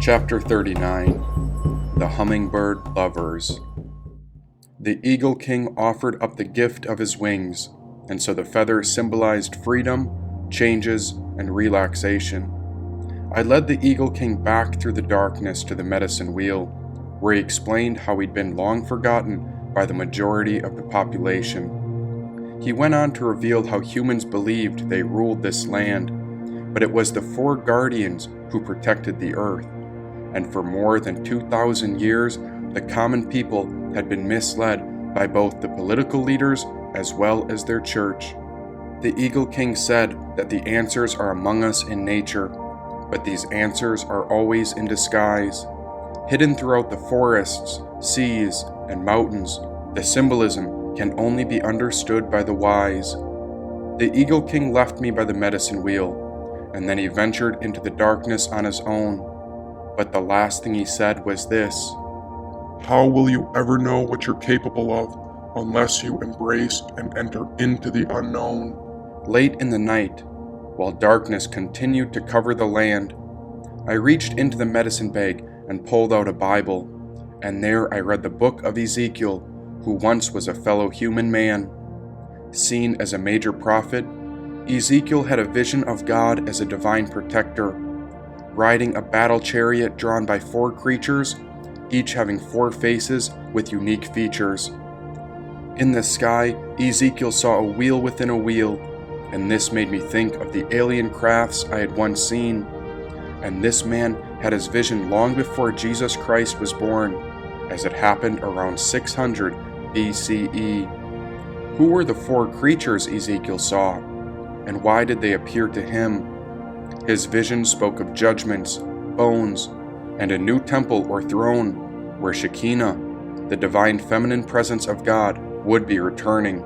Chapter 39 The Hummingbird Lovers. The Eagle King offered up the gift of his wings, and so the feather symbolized freedom, changes, and relaxation. I led the Eagle King back through the darkness to the medicine wheel, where he explained how he'd been long forgotten by the majority of the population. He went on to reveal how humans believed they ruled this land, but it was the four guardians who protected the earth, and for more than 2,000 years, the common people had been misled by both the political leaders as well as their church. The Eagle King said that the answers are among us in nature, but these answers are always in disguise. Hidden throughout the forests, seas, and mountains, the symbolism can only be understood by the wise. The Eagle King left me by the medicine wheel, and then he ventured into the darkness on his own. But the last thing he said was this: "How will you ever know what you're capable of unless you embrace and enter into the unknown?" Late in the night, while darkness continued to cover the land, I reached into the medicine bag and pulled out a Bible, and there I read the book of Ezekiel, who once was a fellow human man. Seen as a major prophet, Ezekiel had a vision of God as a divine protector, riding a battle chariot drawn by four creatures, each having four faces with unique features. In the sky, Ezekiel saw a wheel within a wheel, and this made me think of the alien crafts I had once seen. And this man had his vision long before Jesus Christ was born, as it happened around 600 BCE. Who were the four creatures Ezekiel saw, and why did they appear to him? His vision spoke of judgments, bones, and a new temple or throne, where Shekinah, the divine feminine presence of God, would be returning.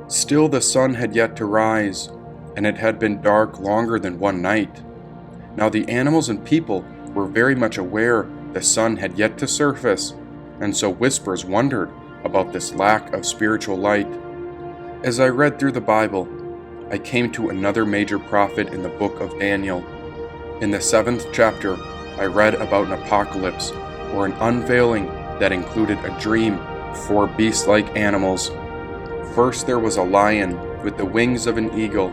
Still the sun had yet to rise, and it had been dark longer than one night. Now the animals and people were very much aware the sun had yet to surface, and so whispers wondered about this lack of spiritual light. As I read through the Bible, I came to another major prophet in the book of Daniel. In the 7th chapter, I read about an apocalypse, or an unveiling that included a dream of four beast-like animals. First there was a lion with the wings of an eagle.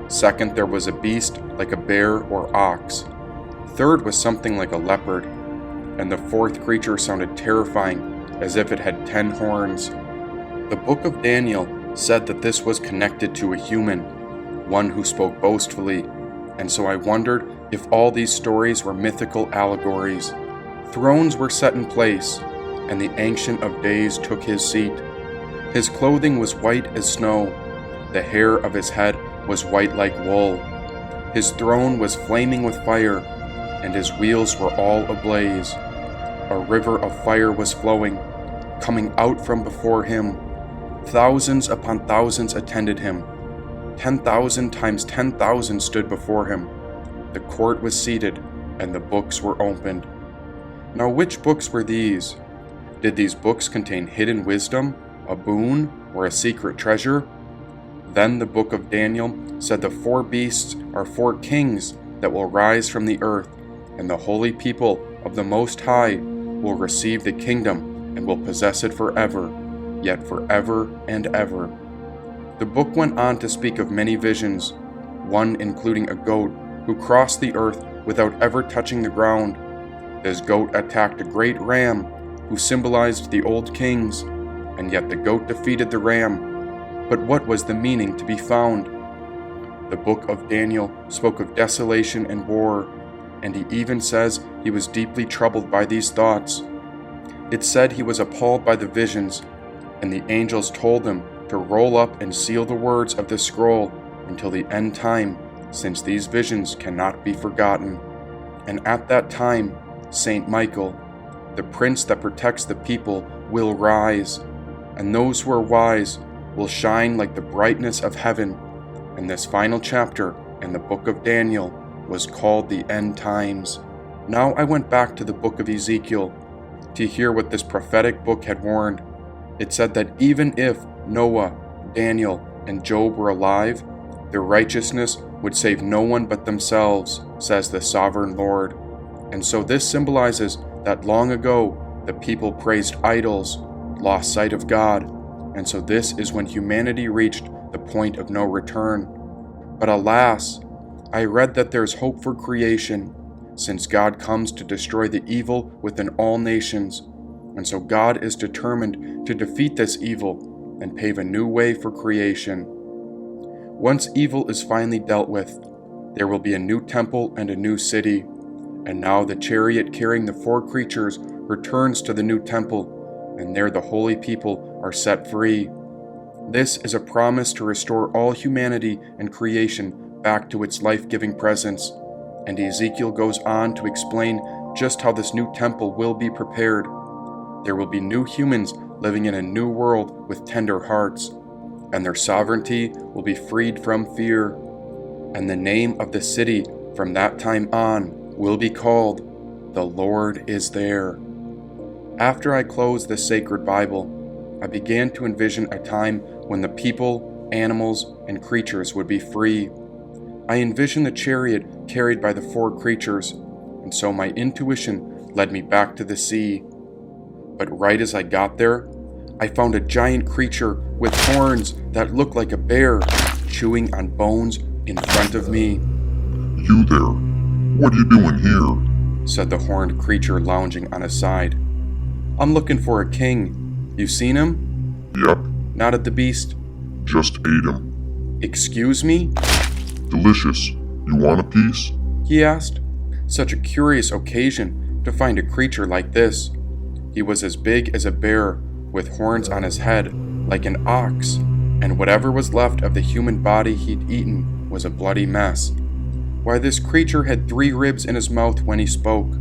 Second, there was a beast like a bear or ox. Third was something like a leopard. And the fourth creature sounded terrifying, as if it had 10 horns. The book of Daniel said that this was connected to a human, one who spoke boastfully, and so I wondered if all these stories were mythical allegories. Thrones were set in place, and the Ancient of Days took his seat. His clothing was white as snow, the hair of his head was white like wool. His throne was flaming with fire, and his wheels were all ablaze. A river of fire was flowing, coming out from before him. Thousands upon thousands attended him. 10,000 times 10,000 stood before him. The court was seated, and the books were opened. Now which books were these? Did these books contain hidden wisdom, a boon, or a secret treasure? Then the book of Daniel said the four beasts are four kings that will rise from the earth, and the holy people of the Most High will receive the kingdom and will possess it forever, yet forever and ever. The book went on to speak of many visions, one including a goat who crossed the earth without ever touching the ground. This goat attacked a great ram who symbolized the old kings, and yet the goat defeated the ram. But what was the meaning to be found? The book of Daniel spoke of desolation and war, and he even says he was deeply troubled by these thoughts. It said he was appalled by the visions, and the angels told him to roll up and seal the words of the scroll until the end time, since these visions cannot be forgotten. And at that time, Saint Michael, the prince that protects the people, will rise, and those who are wise will shine like the brightness of heaven. And this final chapter in the book of Daniel was called the End Times. Now I went back to the book of Ezekiel to hear what this prophetic book had warned. It said that even if Noah, Daniel, and Job were alive, their righteousness would save no one but themselves, says the sovereign Lord. And so this symbolizes that long ago the people praised idols, lost sight of God, and so this is when humanity reached the point of no return. But alas, I read that there's hope for creation, since God comes to destroy the evil within all nations, and so God is determined to defeat this evil and pave a new way for creation. Once evil is finally dealt with, there will be a new temple and a new city, and now the chariot carrying the 4 creatures returns to the new temple, and there the holy people are set free. This is a promise to restore all humanity and creation back to its life-giving presence, and Ezekiel goes on to explain just how this new temple will be prepared. There will be new humans living in a new world with tender hearts, and their sovereignty will be freed from fear. And the name of the city from that time on will be called, "The Lord is There." After I closed the sacred Bible, I began to envision a time when the people, animals, and creatures would be free. I envisioned the chariot carried by the 4 creatures, and so my intuition led me back to the sea. But right as I got there, I found a giant creature with horns that looked like a bear, chewing on bones in front of me. "You there? What are you doing here?" said the horned creature lounging on his side. "I'm looking for a king. You seen him?" "Yep, nodded the beast. just ate him. "Excuse me?" Delicious. You want a piece?" he asked. Such a curious occasion to find a creature like this. He was as big as a bear, with horns on his head, like an ox, and whatever was left of the human body he'd eaten was a bloody mess. Why, this creature had 3 ribs in his mouth when he spoke.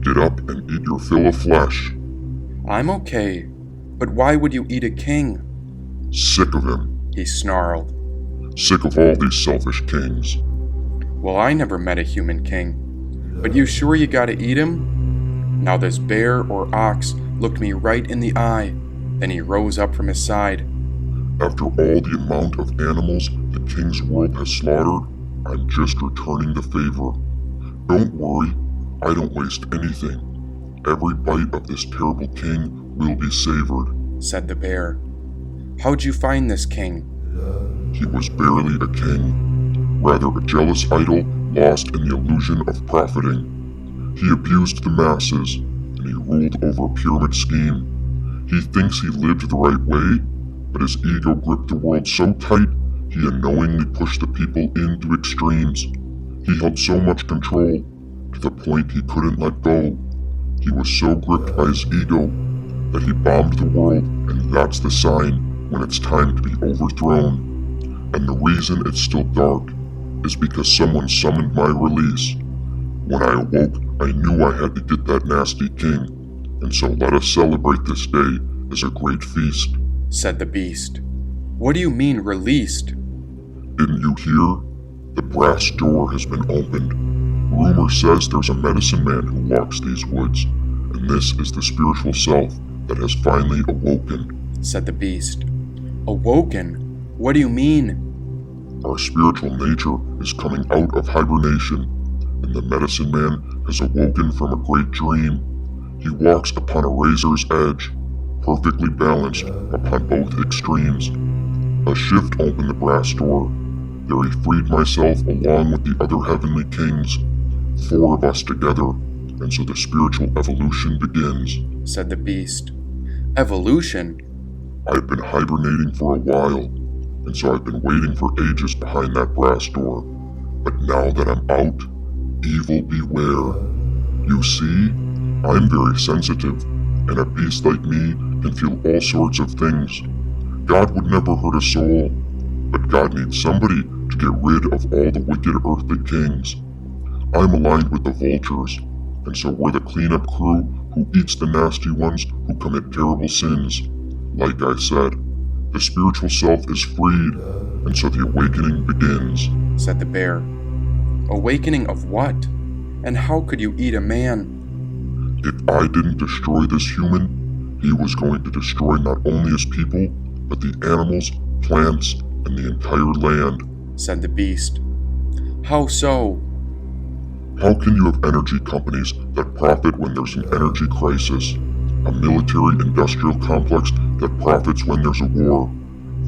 "Get up and eat your fill of flesh." "I'm okay, but why would you eat a king?" "Sick of him. he snarled. Sick of all these selfish kings." "Well, I never met a human king, but you sure you gotta eat him?" Now this bear or ox looked me right in the eye, then he rose up from his side. "After all the amount of animals the king's world has slaughtered, I'm just returning the favor. Don't worry, I don't waste anything. Every bite of this terrible king will be savored," said the bear. "How'd you find this king?" "He was barely a king, rather a jealous idol lost in the illusion of profiting. He abused the masses, and he ruled over a pyramid scheme. He thinks he lived the right way, but his ego gripped the world so tight, he unknowingly pushed the people into extremes. He held so much control, to the point he couldn't let go. He was so gripped by his ego that he bombed the world, and that's the sign when it's time to be overthrown. And the reason it's still dark is because someone summoned my release. When I awoke, I knew I had to get that nasty king, and so let us celebrate this day as a great feast," said the beast. "What do you mean, released?" "Didn't you hear? The brass door has been opened. Rumor says there's a medicine man who walks these woods, and this is the spiritual self that has finally awoken," said the beast. "Awoken? What do you mean?" "Our spiritual nature is coming out of hibernation, and the medicine man has awoken from a great dream. He walks upon a razor's edge, perfectly balanced upon both extremes. A shift opened the brass door. There he freed myself along with the other heavenly kings, 4 of us together, and so the spiritual evolution begins," said the beast. "Evolution?" "I've been hibernating for a while, and so I've been waiting for ages behind that brass door. But now that I'm out, evil beware. You see, I'm very sensitive, and a beast like me can feel all sorts of things. God would never hurt a soul, but God needs somebody to get rid of all the wicked earthly kings. I'm aligned with the vultures, and so we're the cleanup crew who eats the nasty ones who commit terrible sins. Like I said, the spiritual self is freed, and so the awakening begins," said the bear. "Awakening of what? And how could you eat a man?" "If I didn't destroy this human, he was going to destroy not only his people, but the animals, plants, and the entire land," said the beast. "How so?" How can you have energy companies that profit when there's an energy crisis? A military-industrial complex that profits when there's a war?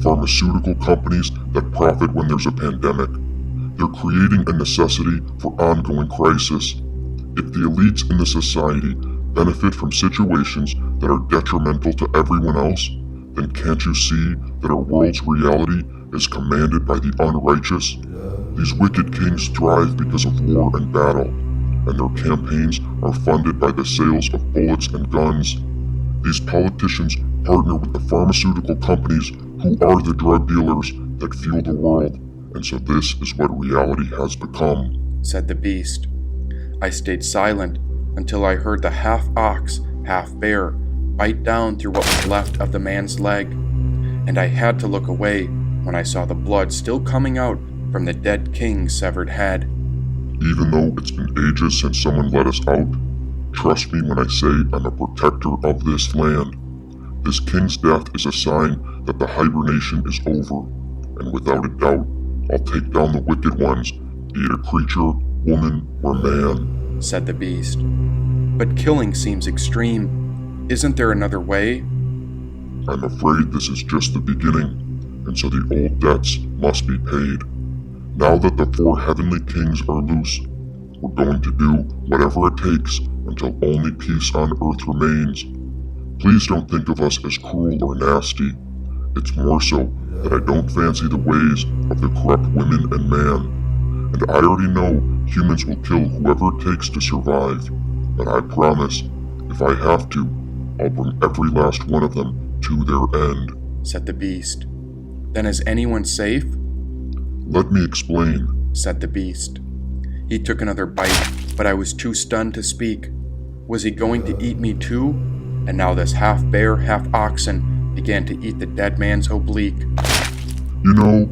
Pharmaceutical companies that profit when there's a pandemic? They're creating a necessity for ongoing crisis. If the elites in the society benefit from situations that are detrimental to everyone else, then can't you see that our world's reality is commanded by the unrighteous? These wicked kings thrive because of war and battle, and their campaigns are funded by the sales of bullets and guns. These politicians partner with the pharmaceutical companies who are the drug dealers that fuel the world, and so this is what reality has become, said the beast. I stayed silent until I heard the half-ox, half-bear bite down through what was left of the man's leg, and I had to look away when I saw the blood still coming out from the dead king's severed head. Even though it's been ages since someone let us out, trust me when I say I'm a protector of this land. This king's death is a sign that the hibernation is over, and without a doubt, I'll take down the wicked ones, be it a creature, woman, or man, said the beast. But killing seems extreme. Isn't there another way? I'm afraid this is just the beginning, and so the old debts must be paid. Now that the 4 heavenly kings are loose, we're going to do whatever it takes until only peace on earth remains. Please don't think of us as cruel or nasty. It's more so that I don't fancy the ways of the corrupt women and man. And I already know humans will kill whoever it takes to survive. But I promise, if I have to, I'll bring every last one of them to their end, said the beast. Then is anyone safe? Let me explain, said the beast. He took another bite, but I was too stunned to speak. Was he going to eat me too? And now this half-bear, half-oxen began to eat the dead man's oblique. You know,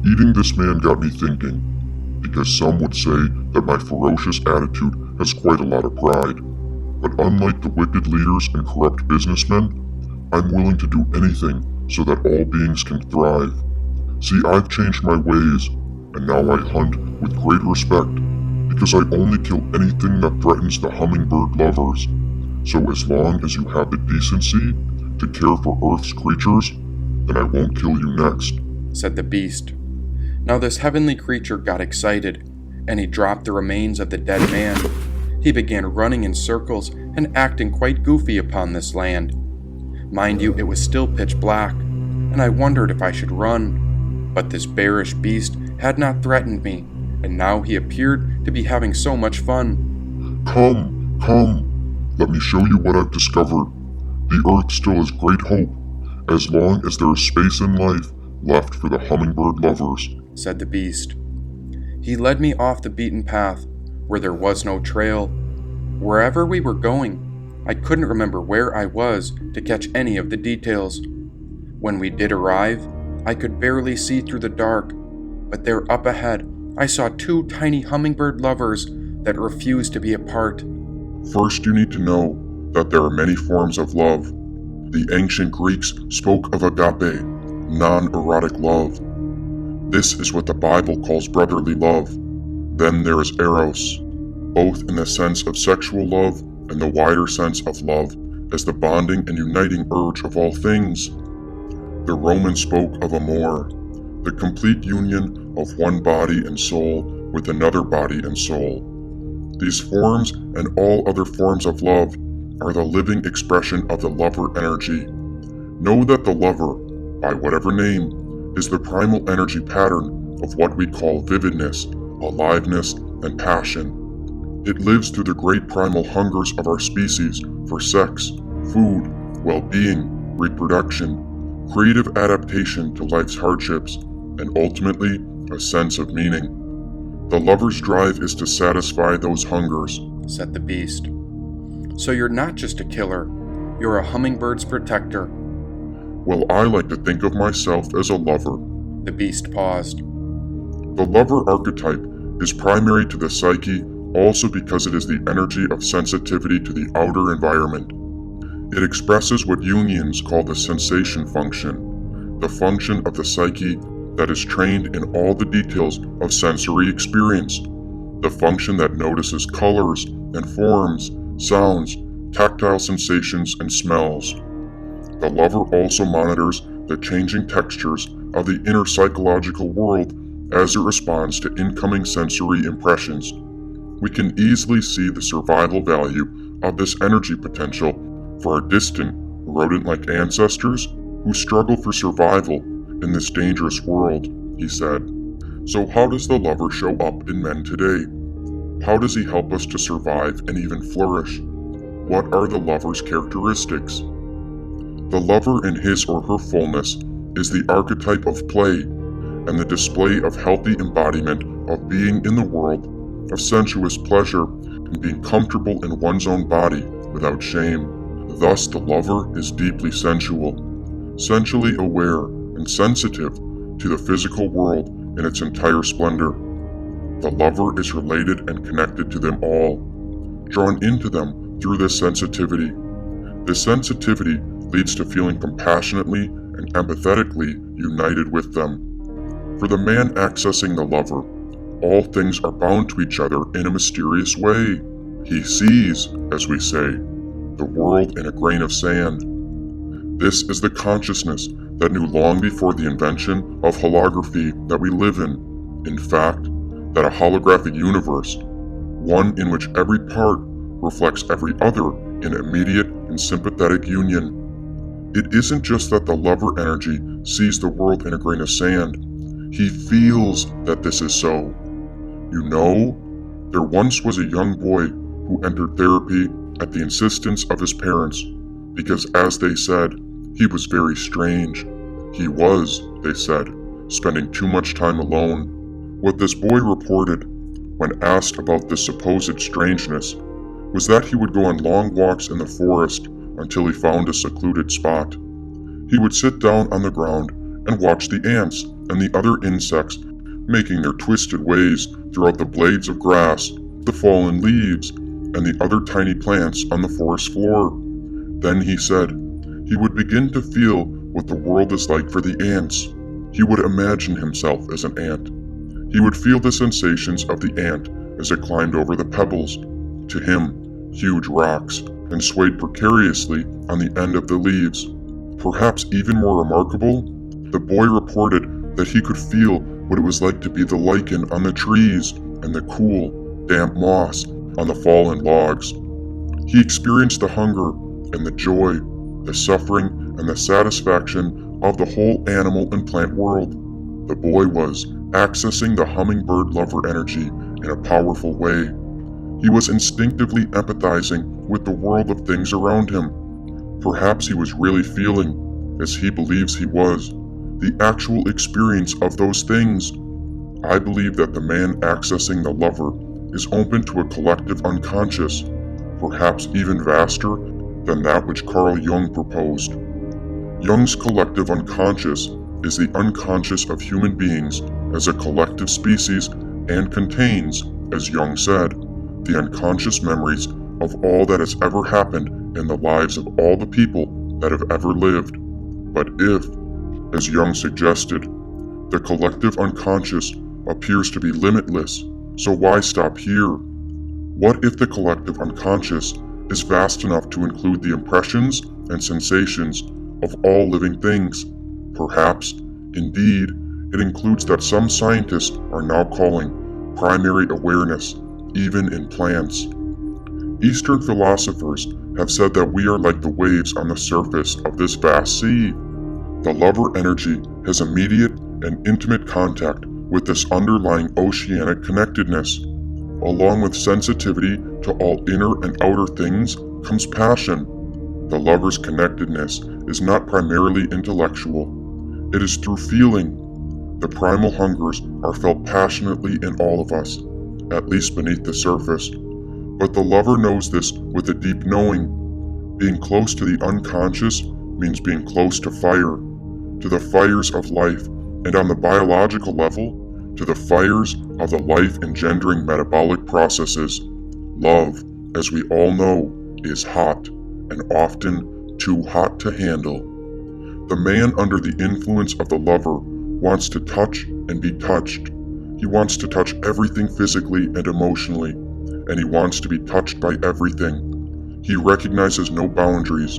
eating this man got me thinking, because some would say that my ferocious attitude has quite a lot of pride. But unlike the wicked leaders and corrupt businessmen, I'm willing to do anything so that all beings can thrive. See, I've changed my ways, and now I hunt with great respect, because I only kill anything that threatens the hummingbird lovers. So as long as you have the decency to care for Earth's creatures, then I won't kill you next, said the beast. Now this heavenly creature got excited, and he dropped the remains of the dead man. He began running in circles and acting quite goofy upon this land. Mind you, it was still pitch black, and I wondered if I should run. But this bearish beast had not threatened me, and now he appeared to be having so much fun. Come, let me show you what I've discovered. The Earth still has great hope, as long as there is space in life left for the hummingbird lovers, said the beast. He led me off the beaten path, where there was no trail. Wherever we were going, I couldn't remember where I was to catch any of the details. When we did arrive, I could barely see through the dark, but there up ahead, I saw 2 tiny hummingbird lovers that refused to be apart. First, you need to know that there are many forms of love. The ancient Greeks spoke of agape, non-erotic love. This is what the Bible calls brotherly love. Then there is eros, both in the sense of sexual love and the wider sense of love as the bonding and uniting urge of all things. The Romans spoke of amor, the complete union of one body and soul with another body and soul. These forms and all other forms of love are the living expression of the lover energy. Know that the lover, by whatever name, is the primal energy pattern of what we call vividness, aliveness, and passion. It lives through the great primal hungers of our species for sex, food, well-being, reproduction, creative adaptation to life's hardships, and ultimately, a sense of meaning. The lover's drive is to satisfy those hungers, said the beast. So you're not just a killer, you're a hummingbird's protector. Well, I like to think of myself as a lover. The beast paused. The lover archetype is primary to the psyche also because it is the energy of sensitivity to the outer environment. It expresses what Jungians call the sensation function, the function of the psyche that is trained in all the details of sensory experience. the function that notices colors and forms, sounds, tactile sensations, and smells. The lover also monitors the changing textures of the inner psychological world as it responds to incoming sensory impressions. We can easily see the survival value of this energy potential for our distant, rodent-like ancestors who struggle for survival in this dangerous world, he said. So how does the lover show up in men today? How does he help us to survive and even flourish? What are the lover's characteristics? The lover in his or her fullness is the archetype of play and the display of healthy embodiment of being in the world, of sensuous pleasure, and being comfortable in one's own body without shame. Thus, the lover is deeply sensual, sensually aware and sensitive to the physical world in its entire splendor. The lover is related and connected to them all, drawn into them through this sensitivity. This sensitivity leads to feeling compassionately and empathetically united with them. For the man accessing the lover, all things are bound to each other in a mysterious way. He sees, as we say, the world in a grain of sand. This is the consciousness that knew long before the invention of holography that we live in. In fact, that a holographic universe, one in which every part reflects every other in immediate and sympathetic union. It isn't just that the lover energy sees the world in a grain of sand. He feels that this is so. You know, there once was a young boy who entered therapy at the insistence of his parents because, as they said, he was very strange. He was, they said, spending too much time alone. What this boy reported, when asked about this supposed strangeness, was that he would go on long walks in the forest until he found a secluded spot. He would sit down on the ground and watch the ants and the other insects making their twisted ways throughout the blades of grass, the fallen leaves, and the other tiny plants on the forest floor. Then, he said, he would begin to feel what the world is like for the ants. He would imagine himself as an ant. He would feel the sensations of the ant as it climbed over the pebbles, to him, huge rocks, and swayed precariously on the end of the leaves. Perhaps even more remarkable, the boy reported that he could feel what it was like to be the lichen on the trees and the cool, damp moss on the fallen logs. He experienced the hunger and the joy, the suffering and the satisfaction of the whole animal and plant world. The boy was accessing the hummingbird lover energy in a powerful way. He was instinctively empathizing with the world of things around him. Perhaps he was really feeling, as he believes he was, the actual experience of those things. I believe that the man accessing the lover is open to a collective unconscious, perhaps even vaster than that which Carl Jung proposed. Jung's collective unconscious is the unconscious of human beings as a collective species and contains, as Jung said, the unconscious memories of all that has ever happened in the lives of all the people that have ever lived. But if, as Jung suggested, the collective unconscious appears to be limitless, so why stop here? What if the collective unconscious is vast enough to include the impressions and sensations of all living things? Perhaps, indeed, it includes that some scientists are now calling primary awareness, even in plants. Eastern philosophers have said that we are like the waves on the surface of this vast sea. The lover energy has immediate and intimate contact with this underlying oceanic connectedness. Along with sensitivity to all inner and outer things comes passion. The lover's connectedness is not primarily intellectual. It is through feeling. The primal hungers are felt passionately in all of us, at least beneath the surface. But the lover knows this with a deep knowing. Being close to the unconscious means being close to fire, to the fires of life, and on the biological level, to the fires of the life-engendering metabolic processes. Love, as we all know, is hot, and often too hot to handle. The man under the influence of the lover wants to touch and be touched, He wants to touch everything physically and emotionally, and he wants to be touched by everything. He recognizes no boundaries.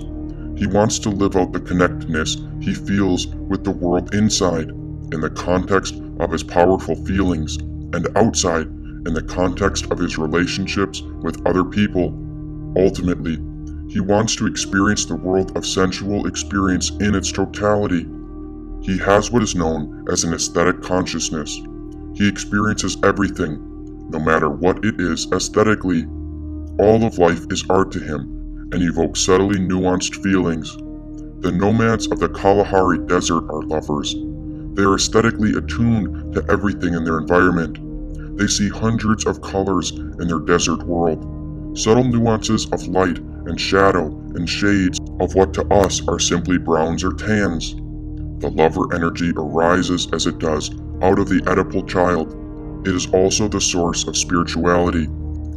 He wants to live out the connectedness he feels with the world inside, in the context of his powerful feelings, and outside, in the context of his relationships with other people. Ultimately, he wants to experience the world of sensual experience in its totality. He has what is known as an aesthetic consciousness. He experiences everything, no matter what it is aesthetically. All of life is art to him, and evokes subtly nuanced feelings. The nomads of the Kalahari Desert are lovers. They are aesthetically attuned to everything in their environment. They see hundreds of colors in their desert world, subtle nuances of light and shadow and shades of what to us are simply browns or tans. The lover energy arises as it does out of the Oedipal child. It is also the source of spirituality,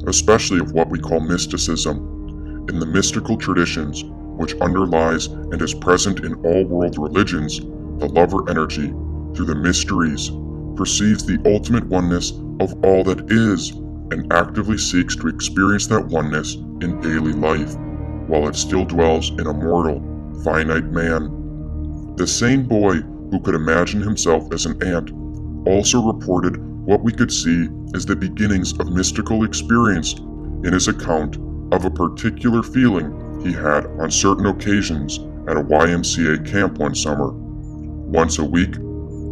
especially of what we call mysticism. In the mystical traditions, which underlies and is present in all world religions, the lover energy, through the mysteries, perceives the ultimate oneness of all that is, and actively seeks to experience that oneness in daily life, while it still dwells in a mortal, finite man. The same boy who could imagine himself as an ant also reported what we could see as the beginnings of mystical experience in his account of a particular feeling he had on certain occasions at a YMCA camp one summer. Once a week,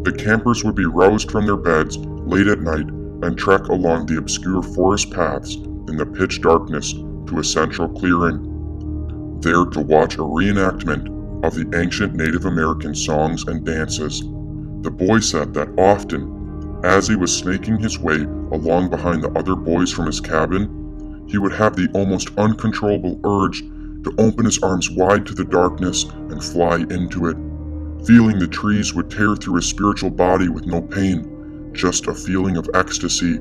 the campers would be roused from their beds late at night and trek along the obscure forest paths in the pitch darkness to a central clearing, there to watch a reenactment of the ancient Native American songs and dances. The boy said that often, as he was snaking his way along behind the other boys from his cabin, he would have the almost uncontrollable urge to open his arms wide to the darkness and fly into it, feeling the trees would tear through his spiritual body with no pain, just a feeling of ecstasy.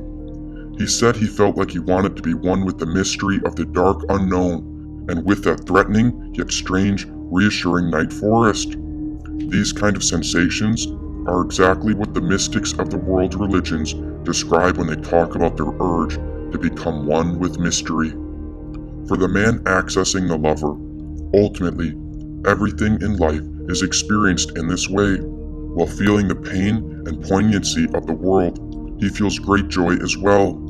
He said he felt like he wanted to be one with the mystery of the dark unknown, and with that threatening yet strange, reassuring night forest. These kind of sensations are exactly what the mystics of the world religions describe when they talk about their urge to become one with mystery. For the man accessing the lover, ultimately, everything in life is experienced in this way. While feeling the pain and poignancy of the world, he feels great joy as well.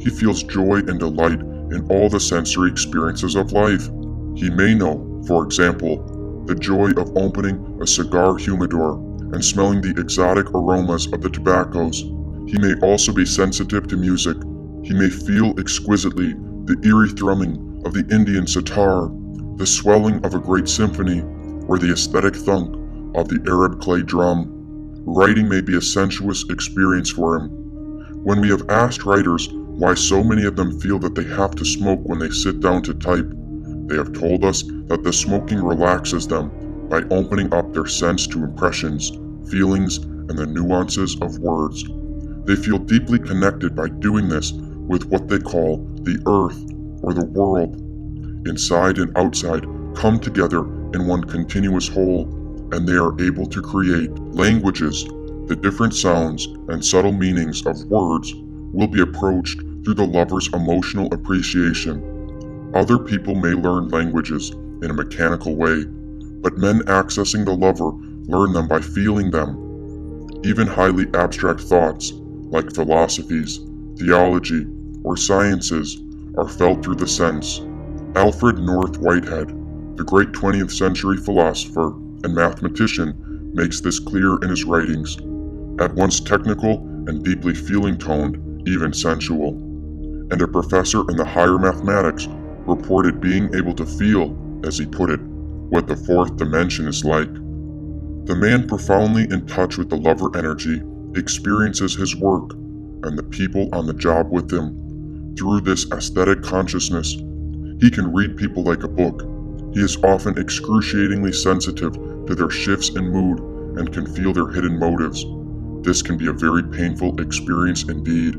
He feels joy and delight in all the sensory experiences of life. He may know, for example, the joy of opening a cigar humidor and smelling the exotic aromas of the tobaccos. He may also be sensitive to music. He may feel exquisitely the eerie thrumming of the Indian sitar, the swelling of a great symphony, or the aesthetic thunk of the Arab clay drum. Writing may be a sensuous experience for him. When we have asked writers why so many of them feel that they have to smoke when they sit down to type, they have told us that the smoking relaxes them by opening up their sense to impressions, feelings, and the nuances of words. They feel deeply connected by doing this with what they call the earth or the world. Inside and outside come together in one continuous whole, and they are able to create languages. The different sounds and subtle meanings of words will be approached through the lover's emotional appreciation. Other people may learn languages in a mechanical way, but men accessing the lover learn them by feeling them. Even highly abstract thoughts, like philosophies, theology, or sciences, are felt through the sense. Alfred North Whitehead, the great 20th century philosopher and mathematician, makes this clear in his writings. At once technical and deeply feeling-toned, even sensual. And a professor in the higher mathematics reported being able to feel, as he put it, what the fourth dimension is like. The man profoundly in touch with the lover energy experiences his work and the people on the job with him. Through this aesthetic consciousness, he can read people like a book. He is often excruciatingly sensitive to their shifts in mood and can feel their hidden motives. This can be a very painful experience indeed.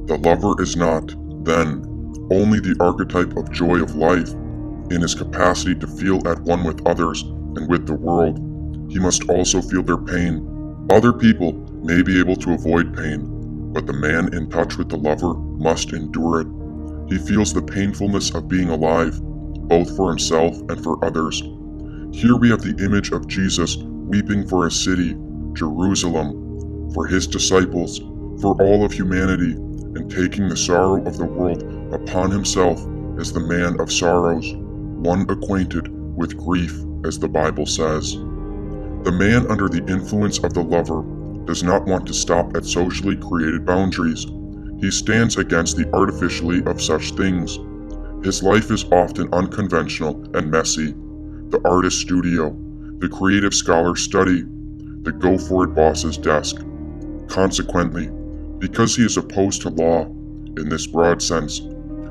The lover is not, then, only the archetype of joy of life. In his capacity to feel at one with others and with the world, he must also feel their pain. Other people may be able to avoid pain, but the man in touch with the lover must endure it. He feels the painfulness of being alive, both for himself and for others. Here we have the image of Jesus weeping for his city, Jerusalem, for his disciples, for all of humanity, and taking the sorrow of the world upon himself as the man of sorrows, one acquainted with grief, as the Bible says. The man under the influence of the lover does not want to stop at socially created boundaries. He stands against the artificially of such things. His life is often unconventional and messy. The artist's studio, the creative scholar's study, the go-for-it boss's desk. Consequently, because he is opposed to law, in this broad sense,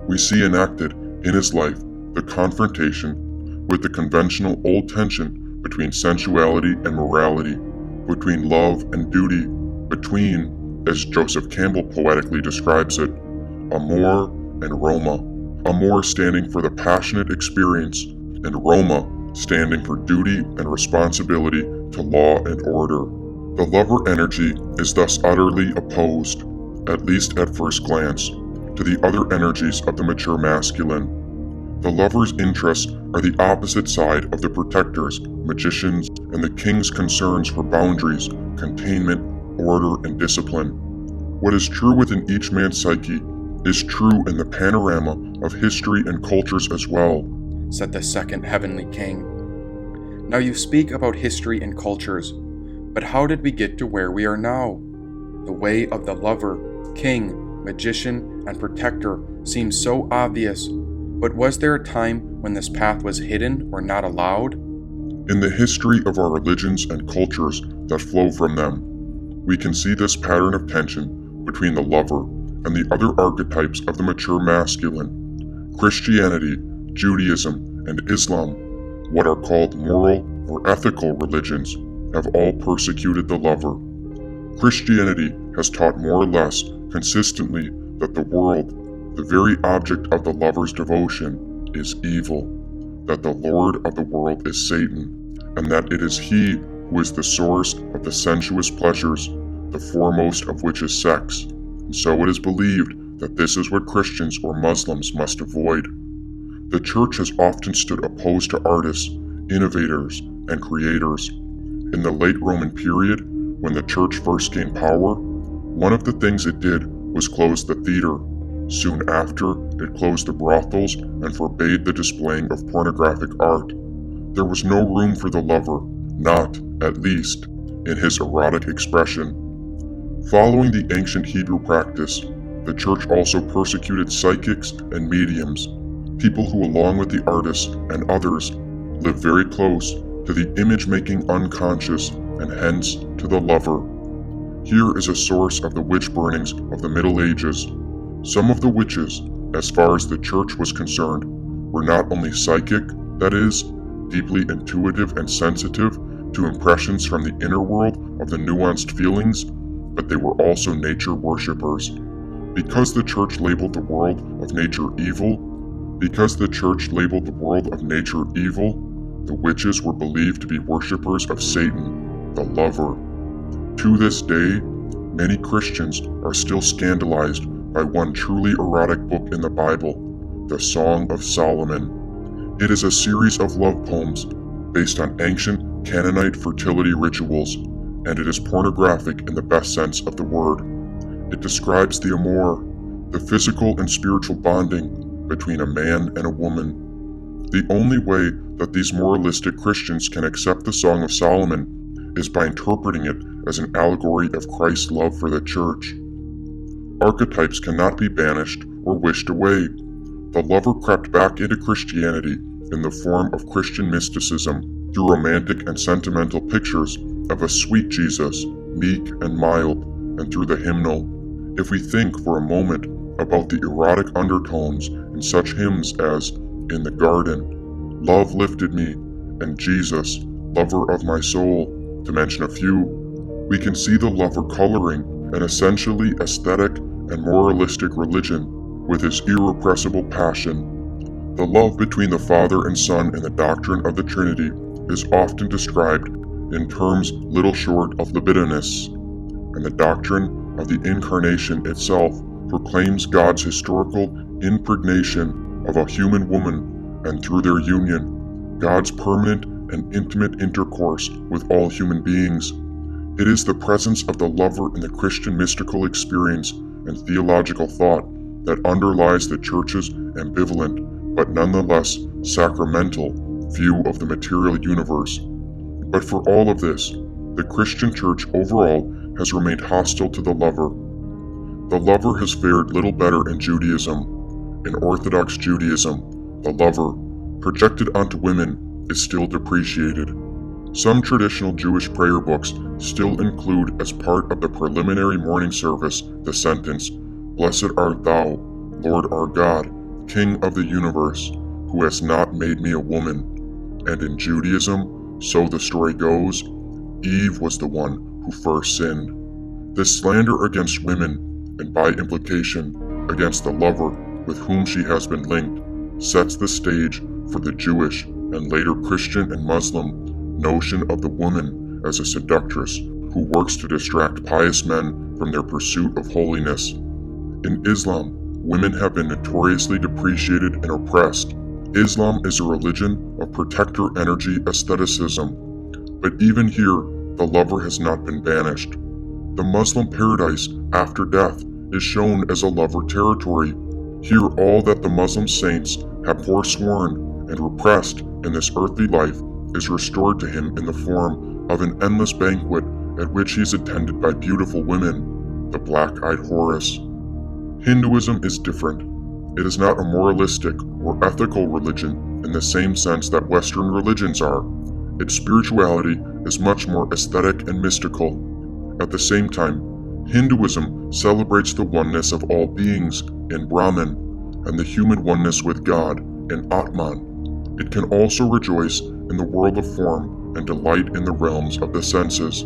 we see enacted in his life the confrontation with the conventional old tension between sensuality and morality, between love and duty, between, as Joseph Campbell poetically describes it, amor and Roma. Amor standing for the passionate experience, and Roma standing for duty and responsibility to law and order. The lover energy is thus utterly opposed, at least at first glance, to the other energies of the mature masculine. The lover's interests are the opposite side of the protector's, magician's, and the king's concerns for boundaries, containment, order, and discipline. What is true within each man's psyche is true in the panorama of history and cultures as well, said the second heavenly king. Now you speak about history and cultures, but how did we get to where we are now? The way of the lover, king, magician, and protector seems so obvious, but was there a time when this path was hidden or not allowed? In the history of our religions and cultures that flow from them, we can see this pattern of tension between the lover and the other archetypes of the mature masculine. Christianity, Judaism, and Islam, what are called moral or ethical religions, have all persecuted the lover. Christianity has taught more or less consistently that the world, the very object of the lover's devotion, is evil, that the Lord of the world is Satan, and that it is he who is the source of the sensuous pleasures, the foremost of which is sex, and so it is believed that this is what Christians or Muslims must avoid. The church has often stood opposed to artists, innovators, and creators. In the late Roman period, when the church first gained power, one of the things it did was close the theater. Soon after, it closed the brothels and forbade the displaying of pornographic art. There was no room for the lover, not, at least, in his erotic expression. Following the ancient Hebrew practice, the church also persecuted psychics and mediums, people who, along with the artists and others, live very close to the image-making unconscious and hence to the lover. Here is a source of the witch burnings of the Middle Ages. Some of the witches, as far as the church was concerned, were not only psychic, that is, deeply intuitive and sensitive to impressions from the inner world of the nuanced feelings, but they were also nature worshippers. Because the church labeled the world of nature evil, the witches were believed to be worshippers of Satan, the lover. To this day, many Christians are still scandalized by one truly erotic book in the Bible, the Song of Solomon. It is a series of love poems based on ancient Canaanite fertility rituals, and it is pornographic in the best sense of the word. It describes the amour, the physical and spiritual bonding between a man and a woman. The only way that these moralistic Christians can accept the Song of Solomon is by interpreting it as an allegory of Christ's love for the church. Archetypes cannot be banished or wished away. The lover crept back into Christianity in the form of Christian mysticism through romantic and sentimental pictures of a sweet Jesus, meek and mild, and through the hymnal. If we think for a moment about the erotic undertones in such hymns as In the Garden, Love Lifted Me, and Jesus, Lover of My Soul, to mention a few, we can see the lover coloring an essentially aesthetic and moralistic religion with his irrepressible passion. The love between the Father and Son in the doctrine of the Trinity is often described in terms little short of libidinous, and the doctrine of the Incarnation itself proclaims God's historical impregnation of a human woman, and through their union, God's permanent and intimate intercourse with all human beings. It is the presence of the lover in the Christian mystical experience and theological thought that underlies the Church's ambivalent, but nonetheless sacramental, view of the material universe. But for all of this, the Christian Church overall has remained hostile to the lover. The lover has fared little better in Judaism. In Orthodox Judaism, the lover, projected onto women, is still depreciated. Some traditional Jewish prayer books still include as part of the preliminary morning service the sentence, "Blessed art thou, Lord our God, King of the universe, who has not made me a woman." And in Judaism, so the story goes, Eve was the one who first sinned. This slander against women, and by implication against the lover with whom she has been linked, sets the stage for the Jewish and later Christian and Muslim notion of the woman as a seductress who works to distract pious men from their pursuit of holiness. In Islam, women have been notoriously depreciated and oppressed. Islam is a religion of protector energy aestheticism, but even here, the lover has not been banished. The Muslim paradise after death is shown as a lover territory. Here, all that the Muslim saints have forsworn and repressed in this earthly life is restored to him in the form of an endless banquet at which he is attended by beautiful women, the black-eyed Horus. Hinduism is different. It is not a moralistic or ethical religion in the same sense that Western religions are. Its spirituality is much more aesthetic and mystical. At the same time, Hinduism celebrates the oneness of all beings in Brahman and the human oneness with God in Atman. It can also rejoice in the world of form and delight in the realms of the senses.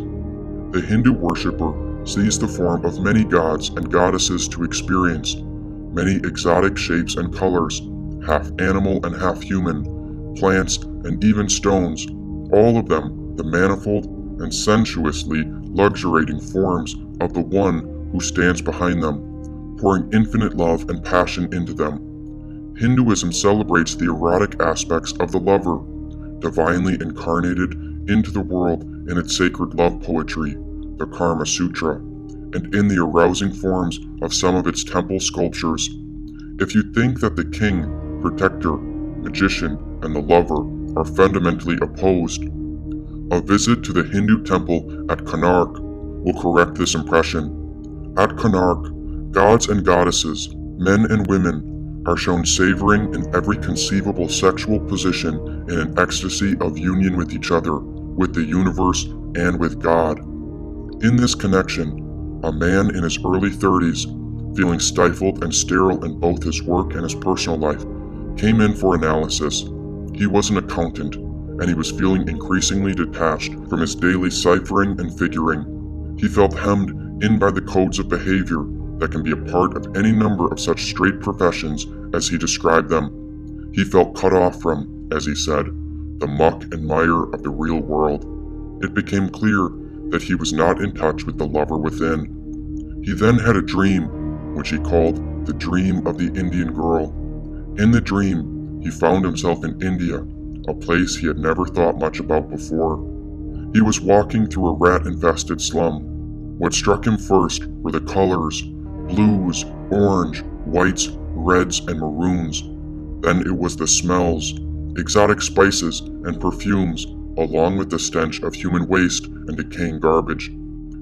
The Hindu worshipper sees the form of many gods and goddesses to experience, many exotic shapes and colors, half animal and half human, plants and even stones, all of them the manifold and sensuously luxuriating forms of the one who stands behind them, pouring infinite love and passion into them. Hinduism celebrates the erotic aspects of the lover, divinely incarnated into the world in its sacred love poetry, the Karma Sutra, and in the arousing forms of some of its temple sculptures. If you think that the king, protector, magician, and the lover are fundamentally opposed, a visit to the Hindu temple at Konark will correct this impression. At Konark, gods and goddesses, men and women, are shown savoring in every conceivable sexual position in an ecstasy of union with each other, with the universe, and with God. In this connection, a man in his early 30s, feeling stifled and sterile in both his work and his personal life, came in for analysis. He was an accountant, and he was feeling increasingly detached from his daily ciphering and figuring. He felt hemmed in by the codes of behavior that can be a part of any number of such straight professions as he described them. He felt cut off from, as he said, the muck and mire of the real world. It became clear that he was not in touch with the lover within. He then had a dream, which he called the dream of the Indian girl. In the dream, he found himself in India, a place he had never thought much about before. He was walking through a rat-infested slum. What struck him first were the colors, blues, orange, whites, reds, and maroons. Then it was the smells, exotic spices and perfumes, along with the stench of human waste and decaying garbage.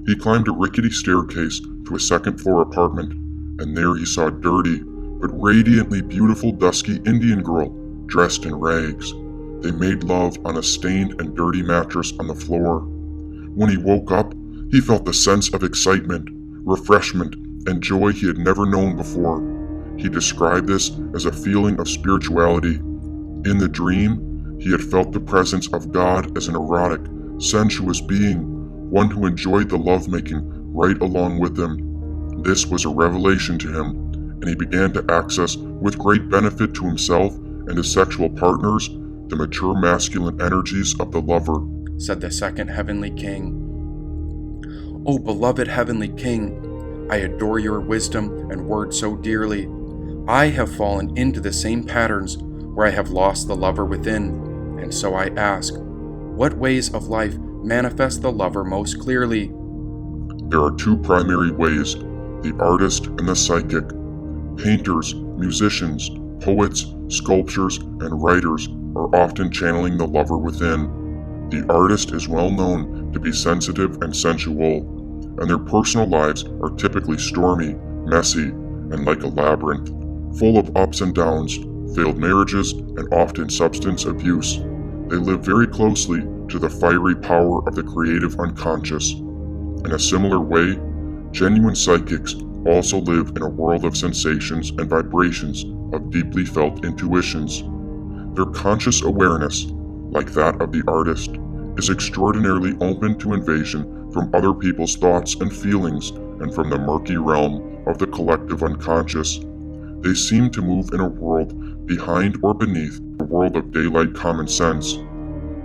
He climbed a rickety staircase to a second-floor apartment, and there he saw a dirty, but radiantly beautiful dusky Indian girl dressed in rags. They made love on a stained and dirty mattress on the floor. When he woke up, he felt the sense of excitement, refreshment, and joy he had never known before. He described this as a feeling of spirituality. In the dream, he had felt the presence of God as an erotic, sensuous being, one who enjoyed the lovemaking right along with him. This was a revelation to him, and he began to access with great benefit to himself and his sexual partners the mature masculine energies of the lover, said the second heavenly king. O beloved heavenly King, I adore your wisdom and word so dearly. I have fallen into the same patterns where I have lost the lover within, and so I ask, what ways of life manifest the lover most clearly? There are two primary ways, the artist and the psychic. Painters, musicians, poets, sculptors, and writers are often channeling the lover within. The artist is well known to be sensitive and sensual, and their personal lives are typically stormy, messy, and like a labyrinth, full of ups and downs, failed marriages, and often substance abuse. They live very closely to the fiery power of the creative unconscious. In a similar way, genuine psychics also live in a world of sensations and vibrations of deeply felt intuitions. Their conscious awareness, like that of the artist, is extraordinarily open to invasion from other people's thoughts and feelings and from the murky realm of the collective unconscious. They seem to move in a world behind or beneath the world of daylight common sense.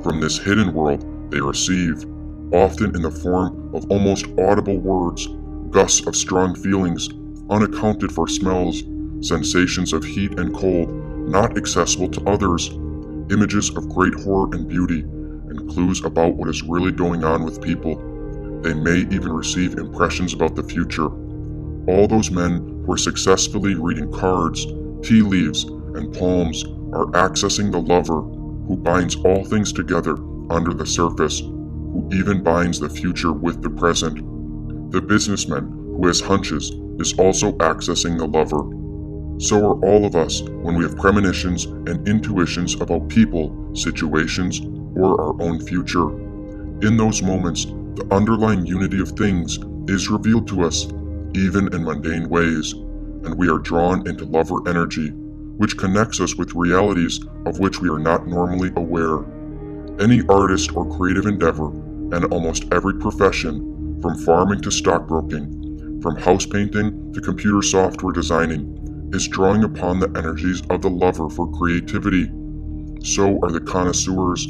From this hidden world they receive, often in the form of almost audible words, gusts of strong feelings, unaccounted for smells, sensations of heat and cold, not accessible to others, images of great horror and beauty, and clues about what is really going on with people. They may even receive impressions about the future. All those men who are successfully reading cards, tea leaves, and palms are accessing the lover who binds all things together under the surface, who even binds the future with the present. The businessman who has hunches is also accessing the lover. So are all of us when we have premonitions and intuitions about people, situations, or our own future. In those moments, the underlying unity of things is revealed to us, even in mundane ways, and we are drawn into lover energy, which connects us with realities of which we are not normally aware. Any artist or creative endeavor, and almost every profession, from farming to stockbroking, from house painting to computer software designing, is drawing upon the energies of the lover for creativity. So are the connoisseurs,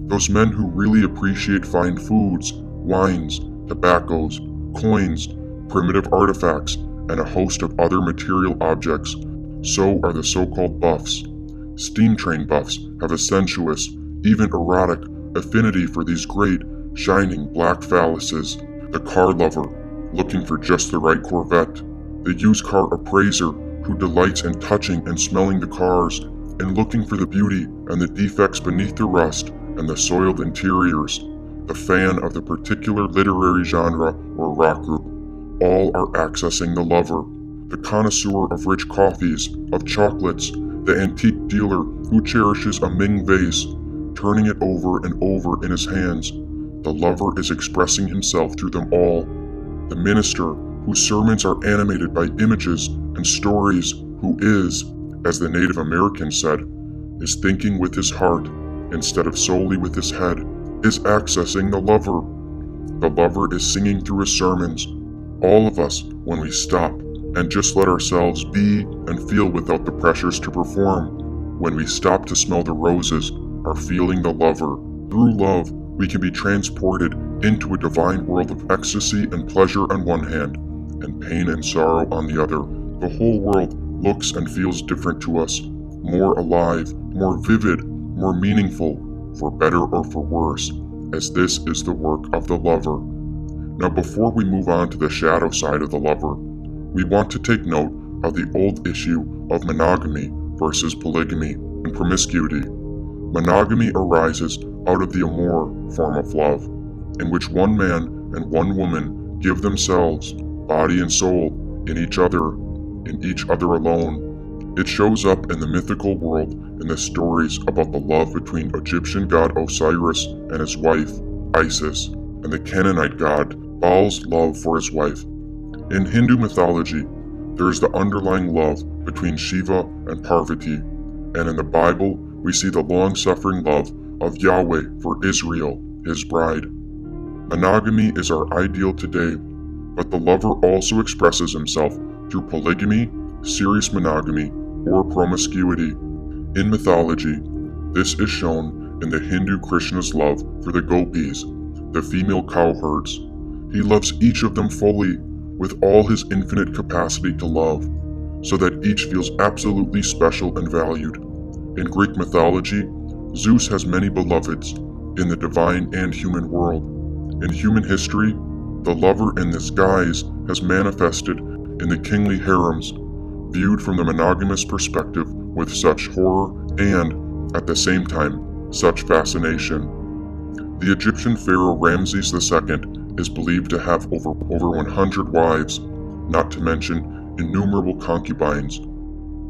those men who really appreciate fine foods, wines, tobaccos, coins, primitive artifacts, and a host of other material objects. So are the so-called buffs. Steam train buffs have a sensuous, even erotic, affinity for these great, shining black phalluses. The car lover, looking for just the right Corvette. The used car appraiser, who delights in touching and smelling the cars, and looking for the beauty and the defects beneath the rust and the soiled interiors. The fan of the particular literary genre or rock group. All are accessing the lover. The connoisseur of rich coffees, of chocolates, the antique dealer who cherishes a Ming vase, turning it over and over in his hands. The lover is expressing himself through them all. The minister, whose sermons are animated by images and stories, who is, as the Native Americans said, is thinking with his heart instead of solely with his head, is accessing the lover. The lover is singing through his sermons. All of us, when we stop and just let ourselves be and feel without the pressures to perform, when we stop to smell the roses, are feeling the lover. Through love, we can be transported into a divine world of ecstasy and pleasure on one hand, and pain and sorrow on the other. The whole world looks and feels different to us, more alive, more vivid, more meaningful, for better or for worse, as this is the work of the lover. Now, before we move on to the shadow side of the lover, we want to take note of the old issue of monogamy versus polygamy and promiscuity. Monogamy arises out of the amour form of love, in which one man and one woman give themselves, body and soul, in each other alone. It shows up in the mythical world in the stories about the love between Egyptian god Osiris and his wife, Isis, and the Canaanite god Baal's love for his wife. In Hindu mythology, there is the underlying love between Shiva and Parvati, and in the Bible, we see the long-suffering love of Yahweh for Israel, his bride. Monogamy is our ideal today, but the lover also expresses himself through polygamy, serious monogamy, or promiscuity. In mythology, this is shown in the Hindu Krishna's love for the gopis, the female cowherds. He loves each of them fully, with all his infinite capacity to love, so that each feels absolutely special and valued. In Greek mythology, Zeus has many beloveds in the divine and human world. In human history, the lover in this guise has manifested in the kingly harems, viewed from the monogamous perspective with such horror and, at the same time, such fascination. The Egyptian pharaoh Ramses II is believed to have over 100 wives, not to mention innumerable concubines.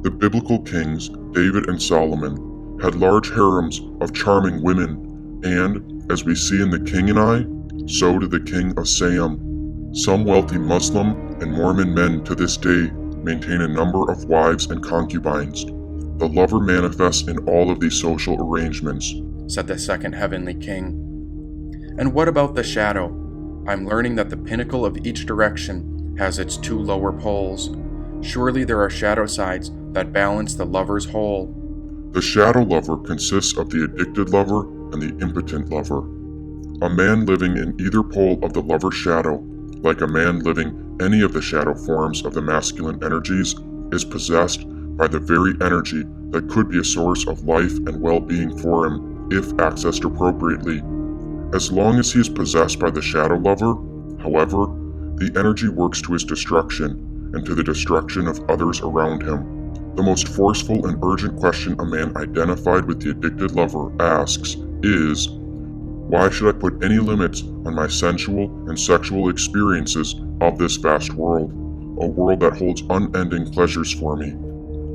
The biblical kings, David and Solomon, had large harems of charming women, and, as we see in The King and I, so did the king of Siam. Some wealthy Muslim and Mormon men to this day maintain a number of wives and concubines. The lover manifests in all of these social arrangements, said the second heavenly king. And what about the shadow? I'm learning that the pinnacle of each direction has its two lower poles. Surely there are shadow sides that balance the lover's whole. The shadow lover consists of the addicted lover and the impotent lover. A man living in either pole of the lover's shadow, like a man living any of the shadow forms of the masculine energies, is possessed by the very energy that could be a source of life and well-being for him if accessed appropriately. As long as he is possessed by the shadow lover, however, the energy works to his destruction and to the destruction of others around him. The most forceful and urgent question a man identified with the addicted lover asks is, why should I put any limits on my sensual and sexual experiences of this vast world, a world that holds unending pleasures for me?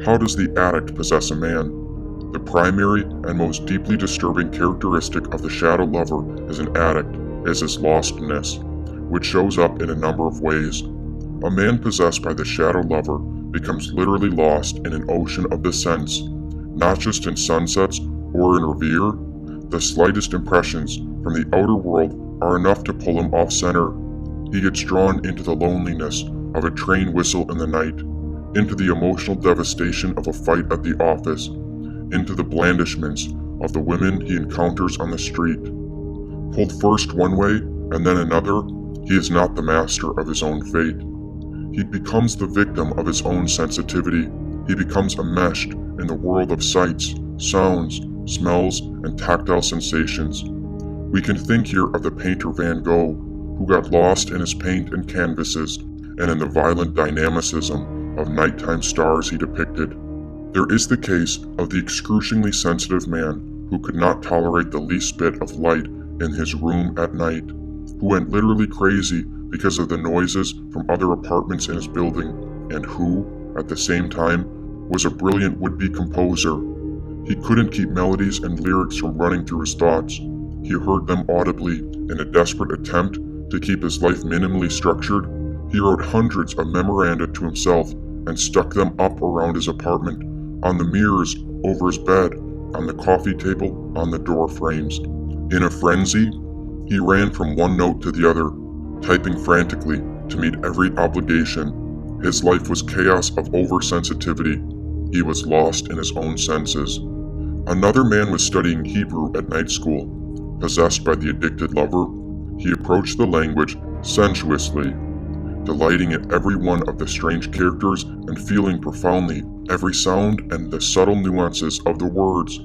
How does the addict possess a man? The primary and most deeply disturbing characteristic of the shadow lover as an addict is his lostness, which shows up in a number of ways. A man possessed by the shadow lover becomes literally lost in an ocean of the sense, not just in sunsets or in revere. The slightest impressions from the outer world are enough to pull him off center. He gets drawn into the loneliness of a train whistle in the night, into the emotional devastation of a fight at the office, into the blandishments of the women he encounters on the street. Pulled first one way and then another, he is not the master of his own fate. He becomes the victim of his own sensitivity. He becomes enmeshed in the world of sights, sounds, smells, and tactile sensations. We can think here of the painter Van Gogh, who got lost in his paint and canvases, and in the violent dynamicism of nighttime stars he depicted. There is the case of the excruciatingly sensitive man who could not tolerate the least bit of light in his room at night, who went literally crazy because of the noises from other apartments in his building, and who, at the same time, was a brilliant would-be composer. He couldn't keep melodies and lyrics from running through his thoughts. He heard them audibly in a desperate attempt to keep his life minimally structured. He wrote hundreds of memoranda to himself and stuck them up around his apartment, on the mirrors, over his bed, on the coffee table, on the door frames. In a frenzy, he ran from one note to the other, typing frantically to meet every obligation. His life was chaos of oversensitivity. He was lost in his own senses. Another man was studying Hebrew at night school. Possessed by the addicted lover, he approached the language sensuously, delighting in every one of the strange characters and feeling profoundly every sound and the subtle nuances of the words.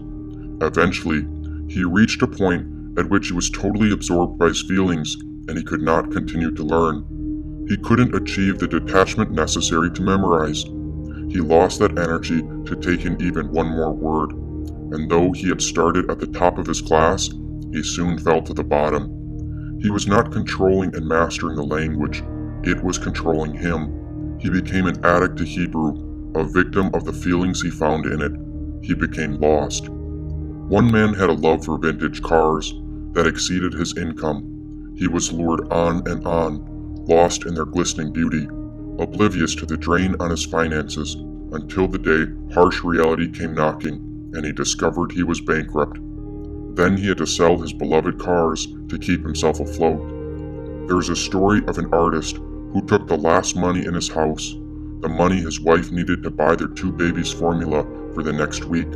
Eventually, he reached a point at which he was totally absorbed by his feelings, and he could not continue to learn. He couldn't achieve the detachment necessary to memorize. He lost that energy to take in even one more word, and though he had started at the top of his class, he soon fell to the bottom. He was not controlling and mastering the language, it was controlling him. He became an addict to Hebrew, a victim of the feelings he found in it. He became lost. One man had a love for vintage cars that exceeded his income. He was lured on and on, lost in their glistening beauty, oblivious to the drain on his finances, until the day harsh reality came knocking and he discovered he was bankrupt. Then he had to sell his beloved cars to keep himself afloat. There is a story of an artist who took the last money in his house, the money his wife needed to buy their 2 babies formula for the next week,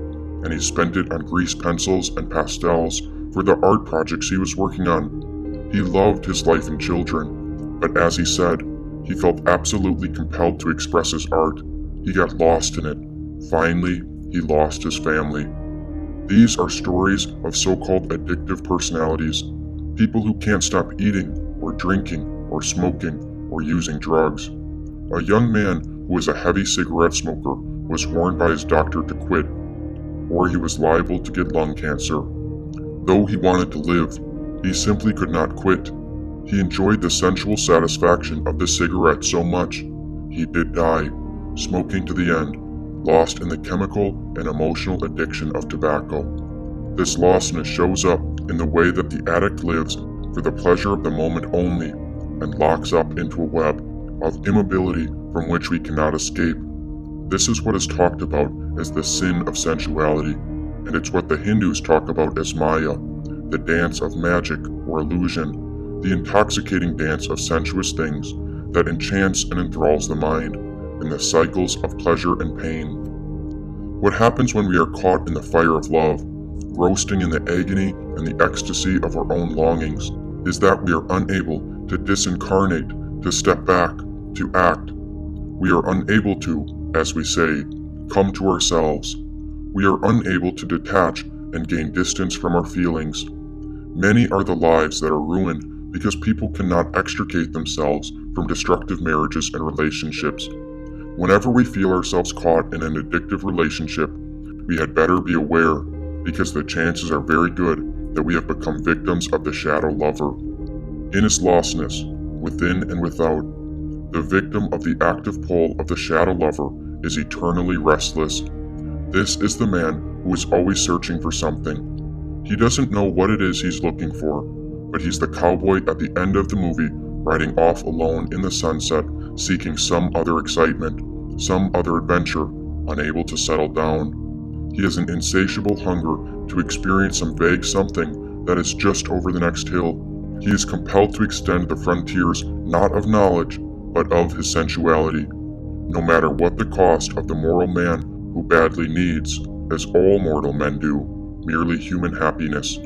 and he spent it on grease pencils and pastels for the art projects he was working on. He loved his life and children, But as he said, he felt absolutely compelled to express his art. He got lost in it. Finally, he lost his family. These are stories of so-called addictive personalities, people who can't stop eating, or drinking, or smoking, or using drugs. A young man who was a heavy cigarette smoker was warned by his doctor to quit, or he was liable to get lung cancer. Though he wanted to live, he simply could not quit. He enjoyed the sensual satisfaction of the cigarette so much, he did die, smoking to the end, lost in the chemical and emotional addiction of tobacco. This lostness shows up in the way that the addict lives for the pleasure of the moment only, and locks up into a web of immobility from which we cannot escape. This is what is talked about as the sin of sensuality, and it's what the Hindus talk about as Maya, the dance of magic or illusion, the intoxicating dance of sensuous things that enchants and enthralls the mind, in the cycles of pleasure and pain. What happens when we are caught in the fire of love, roasting in the agony and the ecstasy of our own longings, is that we are unable to disincarnate, to step back, to act. We are unable to, as we say, come to ourselves. We are unable to detach and gain distance from our feelings. Many are the lives that are ruined because people cannot extricate themselves from destructive marriages and relationships. Whenever we feel ourselves caught in an addictive relationship, we had better be aware, because the chances are very good that we have become victims of the shadow lover. In his lostness, within and without, the victim of the active pull of the shadow lover is eternally restless. This is the man who is always searching for something. He doesn't know what it is he's looking for, but he's the cowboy at the end of the movie, riding off alone in the sunset, seeking some other excitement, some other adventure, unable to settle down. He has an insatiable hunger to experience some vague something that is just over the next hill. He is compelled to extend the frontiers not of knowledge, but of his sensuality, no matter what the cost of the moral man who badly needs, as all mortal men do, merely human happiness.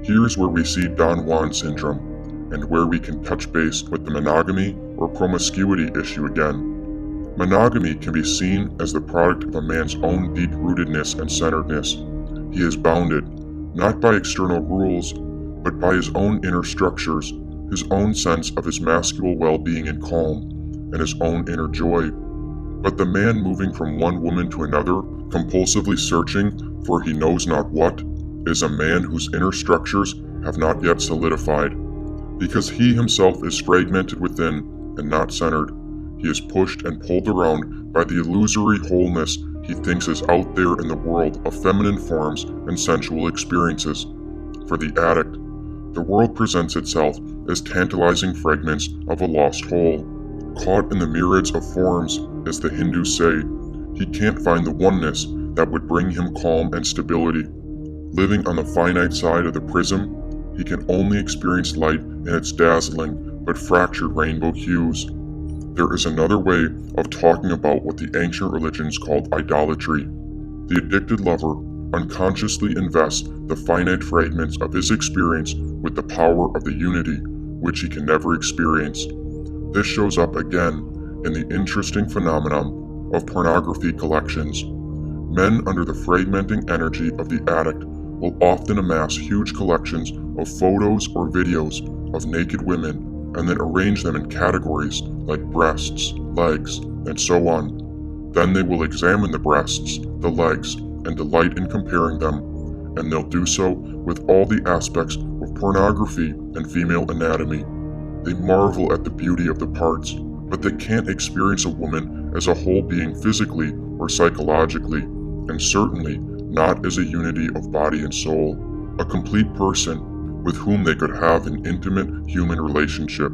Here's where we see Don Juan syndrome, and where we can touch base with the monogamy or promiscuity issue again. Monogamy can be seen as the product of a man's own deep-rootedness and centeredness. He is bounded, not by external rules, but by his own inner structures, his own sense of his masculine well-being and calm, and his own inner joy. But the man moving from one woman to another, compulsively searching for he knows not what, is a man whose inner structures have not yet solidified. Because he himself is fragmented within and not centered, he is pushed and pulled around by the illusory wholeness he thinks is out there in the world of feminine forms and sensual experiences. For the addict, the world presents itself as tantalizing fragments of a lost whole. Caught in the myriads of forms, as the Hindus say, he can't find the oneness that would bring him calm and stability. Living on the finite side of the prism, he can only experience light in its dazzling but fractured rainbow hues. There is another way of talking about what the ancient religions called idolatry. The addicted lover unconsciously invests the finite fragments of his experience with the power of the unity, which he can never experience. This shows up again in the interesting phenomenon of pornography collections. Men under the fragmenting energy of the addict will often amass huge collections of photos or videos of naked women and then arrange them in categories like breasts, legs, and so on. Then they will examine the breasts, the legs, and delight in comparing them, and they'll do so with all the aspects of pornography and female anatomy. They marvel at the beauty of the parts, but they can't experience a woman as a whole being physically or psychologically, and certainly not as a unity of body and soul, a complete person with whom they could have an intimate human relationship.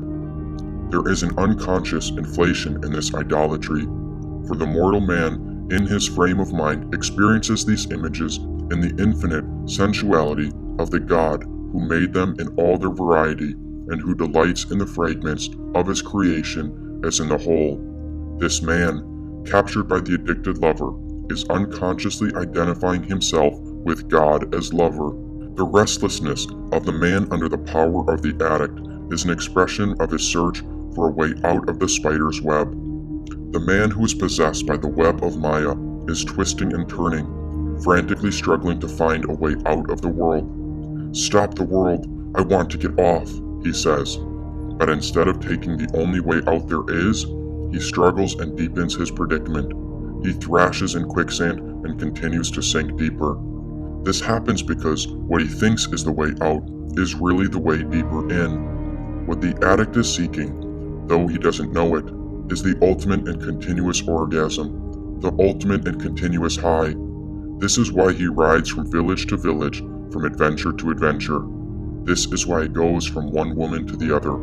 There is an unconscious inflation in this idolatry, for the mortal man in his frame of mind experiences these images in the infinite sensuality of the God who made them in all their variety and who delights in the fragments of his creation as in the whole. This man, captured by the addicted lover, is unconsciously identifying himself with God as lover. The restlessness of the man under the power of the addict is an expression of his search for a way out of the spider's web. The man who is possessed by the web of Maya is twisting and turning, frantically struggling to find a way out of the world. "Stop the world, I want to get off," he says. But instead of taking the only way out there is, he struggles and deepens his predicament. He thrashes in quicksand and continues to sink deeper. This happens because what he thinks is the way out is really the way deeper in. What the addict is seeking, though he doesn't know it, is the ultimate and continuous orgasm, the ultimate and continuous high. This is why he rides from village to village, from adventure to adventure. This is why he goes from one woman to the other.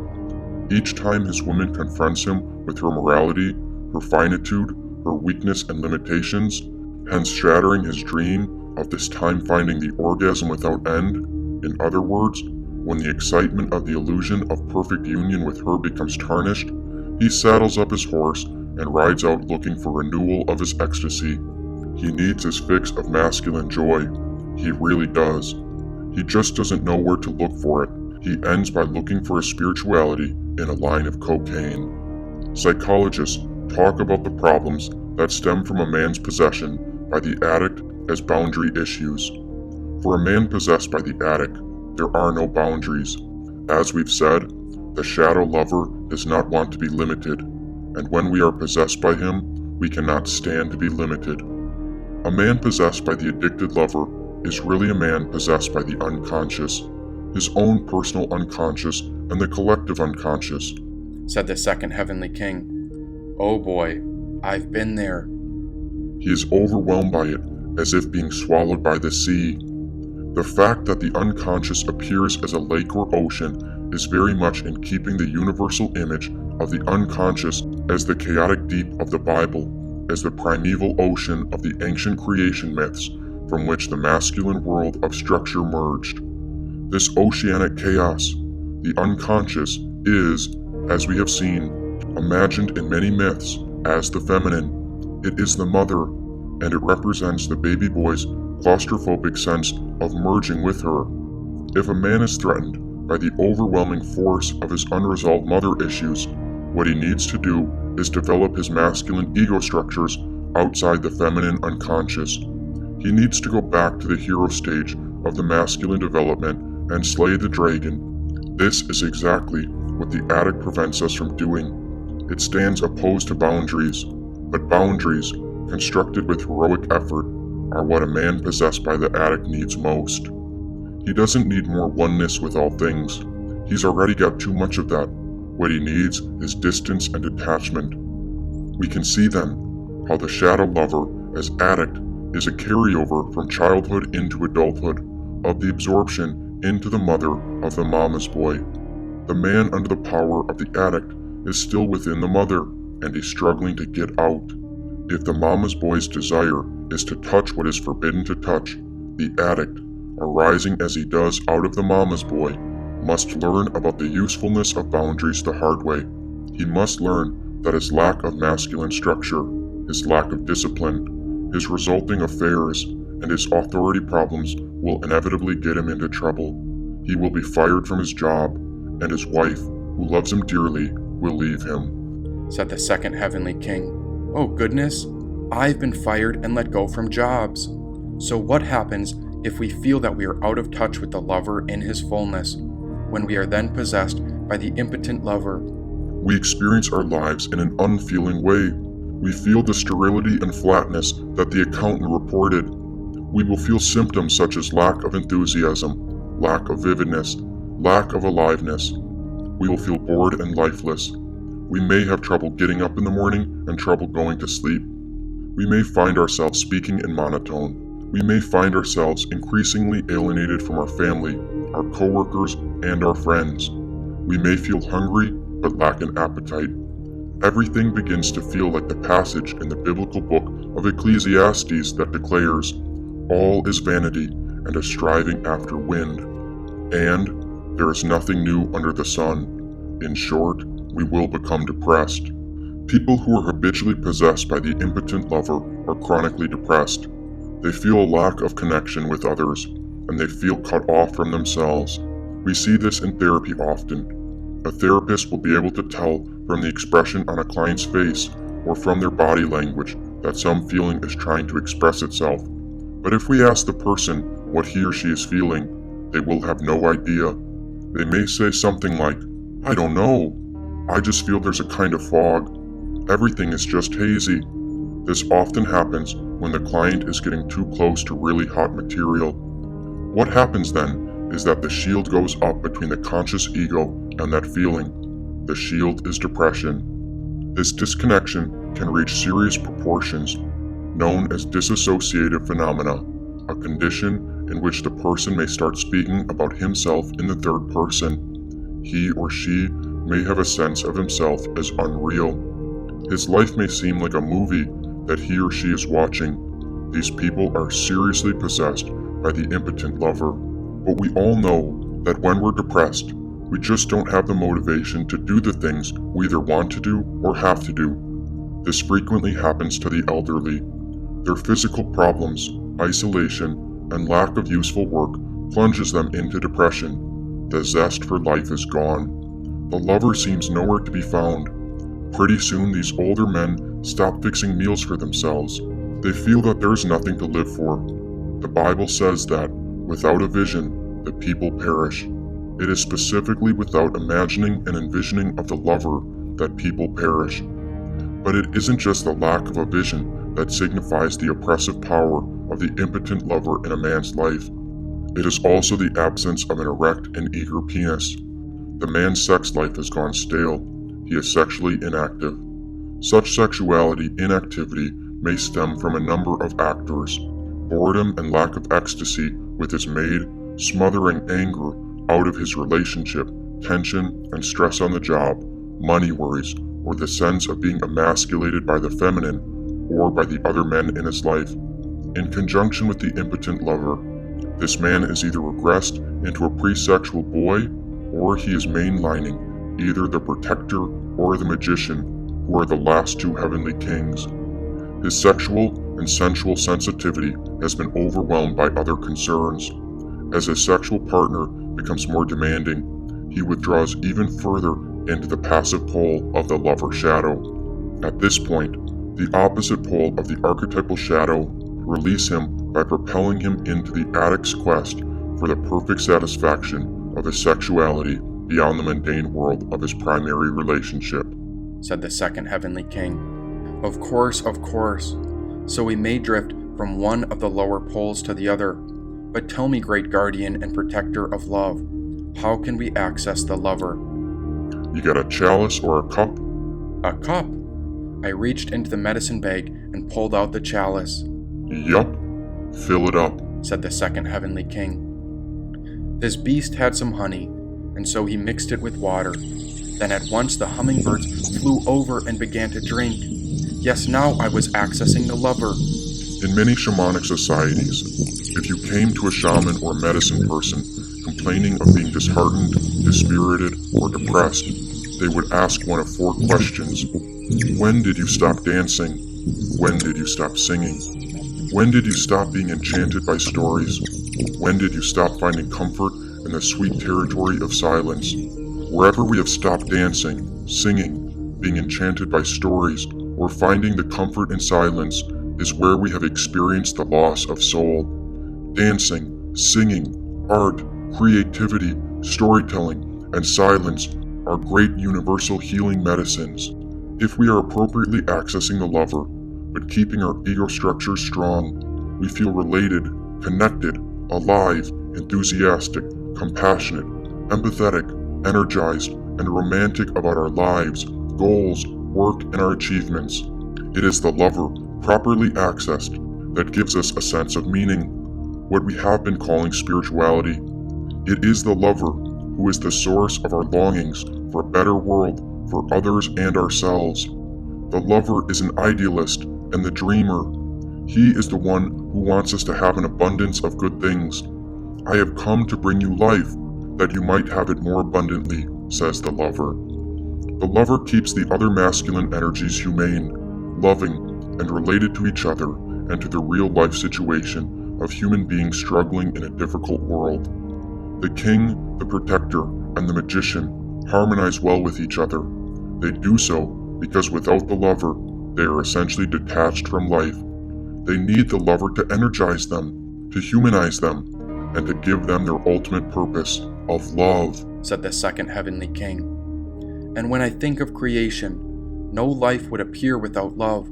Each time his woman confronts him with her morality, her finitude, her weakness and limitations, hence shattering his dream of this time finding the orgasm without end. In other words, when the excitement of the illusion of perfect union with her becomes tarnished, he saddles up his horse and rides out looking for renewal of his ecstasy. He needs his fix of masculine joy. He really does. He just doesn't know where to look for it. He ends by looking for his spirituality in a line of cocaine. Psychologists talk about the problems that stem from a man's possession by the addict as boundary issues. For a man possessed by the addict, there are no boundaries. As we've said, the shadow lover does not want to be limited, and when we are possessed by him, we cannot stand to be limited. A man possessed by the addicted lover is really a man possessed by the unconscious, his own personal unconscious and the collective unconscious, said the second heavenly king. "Oh boy, I've been there." He is overwhelmed by it, as if being swallowed by the sea. The fact that the unconscious appears as a lake or ocean is very much in keeping the universal image of the unconscious as the chaotic deep of the Bible, as the primeval ocean of the ancient creation myths from which the masculine world of structure merged. This oceanic chaos, the unconscious, is, as we have seen, imagined in many myths as the feminine. It is the mother, and it represents the baby boy's claustrophobic sense of merging with her. If a man is threatened by the overwhelming force of his unresolved mother issues, what he needs to do is develop his masculine ego structures outside the feminine unconscious. He needs to go back to the hero stage of the masculine development and slay the dragon. This is exactly what the addict prevents us from doing. It stands opposed to boundaries, but boundaries, constructed with heroic effort, are what a man possessed by the addict needs most. He doesn't need more oneness with all things. He's already got too much of that. What he needs is distance and detachment. We can see then how the shadow lover, as addict, is a carryover from childhood into adulthood, of the absorption into the mother of the mama's boy. The man under the power of the addict is still within the mother, and he's struggling to get out. If the mama's boy's desire is to touch what is forbidden to touch, the addict, arising as he does out of the mama's boy, must learn about the usefulness of boundaries the hard way. He must learn that his lack of masculine structure, his lack of discipline, his resulting affairs, and his authority problems will inevitably get him into trouble. He will be fired from his job, and his wife, who loves him dearly, will leave him, said the second heavenly king. Oh goodness, I've been fired and let go from jobs. So what happens if we feel that we are out of touch with the lover in his fullness, when we are then possessed by the impotent lover? We experience our lives in an unfeeling way. We feel the sterility and flatness that the accountant reported. We will feel symptoms such as lack of enthusiasm, lack of vividness, lack of aliveness. We will feel bored and lifeless. We may have trouble getting up in the morning and trouble going to sleep. We may find ourselves speaking in monotone. We may find ourselves increasingly alienated from our family, our coworkers, and our friends. We may feel hungry but lack an appetite. Everything begins to feel like the passage in the biblical book of Ecclesiastes that declares, "All is vanity and a striving after wind, and there is nothing new under the sun." In short, we will become depressed. People who are habitually possessed by the impotent lover are chronically depressed. They feel a lack of connection with others, and they feel cut off from themselves. We see this in therapy often. A therapist will be able to tell from the expression on a client's face, or from their body language that some feeling is trying to express itself. But if we ask the person what he or she is feeling, they will have no idea. They may say something like, "I don't know. I just feel there's a kind of fog. Everything is just hazy." This often happens when the client is getting too close to really hot material. What happens then is that the shield goes up between the conscious ego and that feeling. The shield is depression. This disconnection can reach serious proportions, known as dissociative phenomena, a condition in which the person may start speaking about himself in the third person. He or she may have a sense of himself as unreal. His life may seem like a movie that he or she is watching. These people are seriously possessed by the impotent lover. But we all know that when we're depressed, we just don't have the motivation to do the things we either want to do or have to do. This frequently happens to the elderly. Their physical problems, isolation, and lack of useful work plunges them into depression. The zest for life is gone. The lover seems nowhere to be found. Pretty soon these older men stop fixing meals for themselves. They feel that there's nothing to live for. The Bible says that, without a vision, the people perish. It is specifically without imagining and envisioning of the lover that people perish. But it isn't just the lack of a vision that signifies the oppressive power of the impotent lover in a man's life. It is also the absence of an erect and eager penis. The man's sex life has gone stale. He is sexually inactive. Such sexuality inactivity may stem from a number of factors: boredom and lack of ecstasy with his maid, smothering anger out of his relationship, tension and stress on the job, money worries, or the sense of being emasculated by the feminine or by the other men in his life. In conjunction with the impotent lover, this man is either regressed into a pre-sexual boy, or he is mainlining either the protector or the magician, who are the last two heavenly kings. His sexual and sensual sensitivity has been overwhelmed by other concerns. As his sexual partner becomes more demanding, he withdraws even further into the passive pole of the lover shadow. At this point, the opposite pole of the archetypal shadow release him by propelling him into the addict's quest for the perfect satisfaction of his sexuality beyond the mundane world of his primary relationship," said the second heavenly king. Of course. So we may drift from one of the lower poles to the other. But tell me, great guardian and protector of love, how can we access the lover? You got a chalice or a cup? A cup? I reached into the medicine bag and pulled out the chalice. Yup. Fill it up, said the second heavenly king. This beast had some honey, and so he mixed it with water. Then at once the hummingbirds flew over and began to drink. Yes, now I was accessing the lover. In many shamanic societies, if you came to a shaman or medicine person complaining of being disheartened, dispirited, or depressed, they would ask one of 4 questions. When did you stop dancing? When did you stop singing? When did you stop being enchanted by stories? When did you stop finding comfort in the sweet territory of silence? Wherever we have stopped dancing, singing, being enchanted by stories, or finding the comfort in silence is where we have experienced the loss of soul. Dancing, singing, art, creativity, storytelling, and silence are great universal healing medicines. If we are appropriately accessing the lover, but keeping our ego structures strong, we feel related, connected, alive, enthusiastic, compassionate, empathetic, energized, and romantic about our lives, goals, work, and our achievements. It is the lover, properly accessed, that gives us a sense of meaning, what we have been calling spirituality. It is the lover who is the source of our longings for a better world for others and ourselves. The lover is an idealist and the dreamer. He is the one who wants us to have an abundance of good things. I have come to bring you life, that you might have it more abundantly, says the lover. The lover keeps the other masculine energies humane, loving, and related to each other and to the real life situation of human beings struggling in a difficult world. The king, the protector, and the magician harmonize well with each other. They do so because without the lover, they are essentially detached from life. They need the lover to energize them, to humanize them, and to give them their ultimate purpose of love, said the second heavenly king. And when I think of creation, no life would appear without love,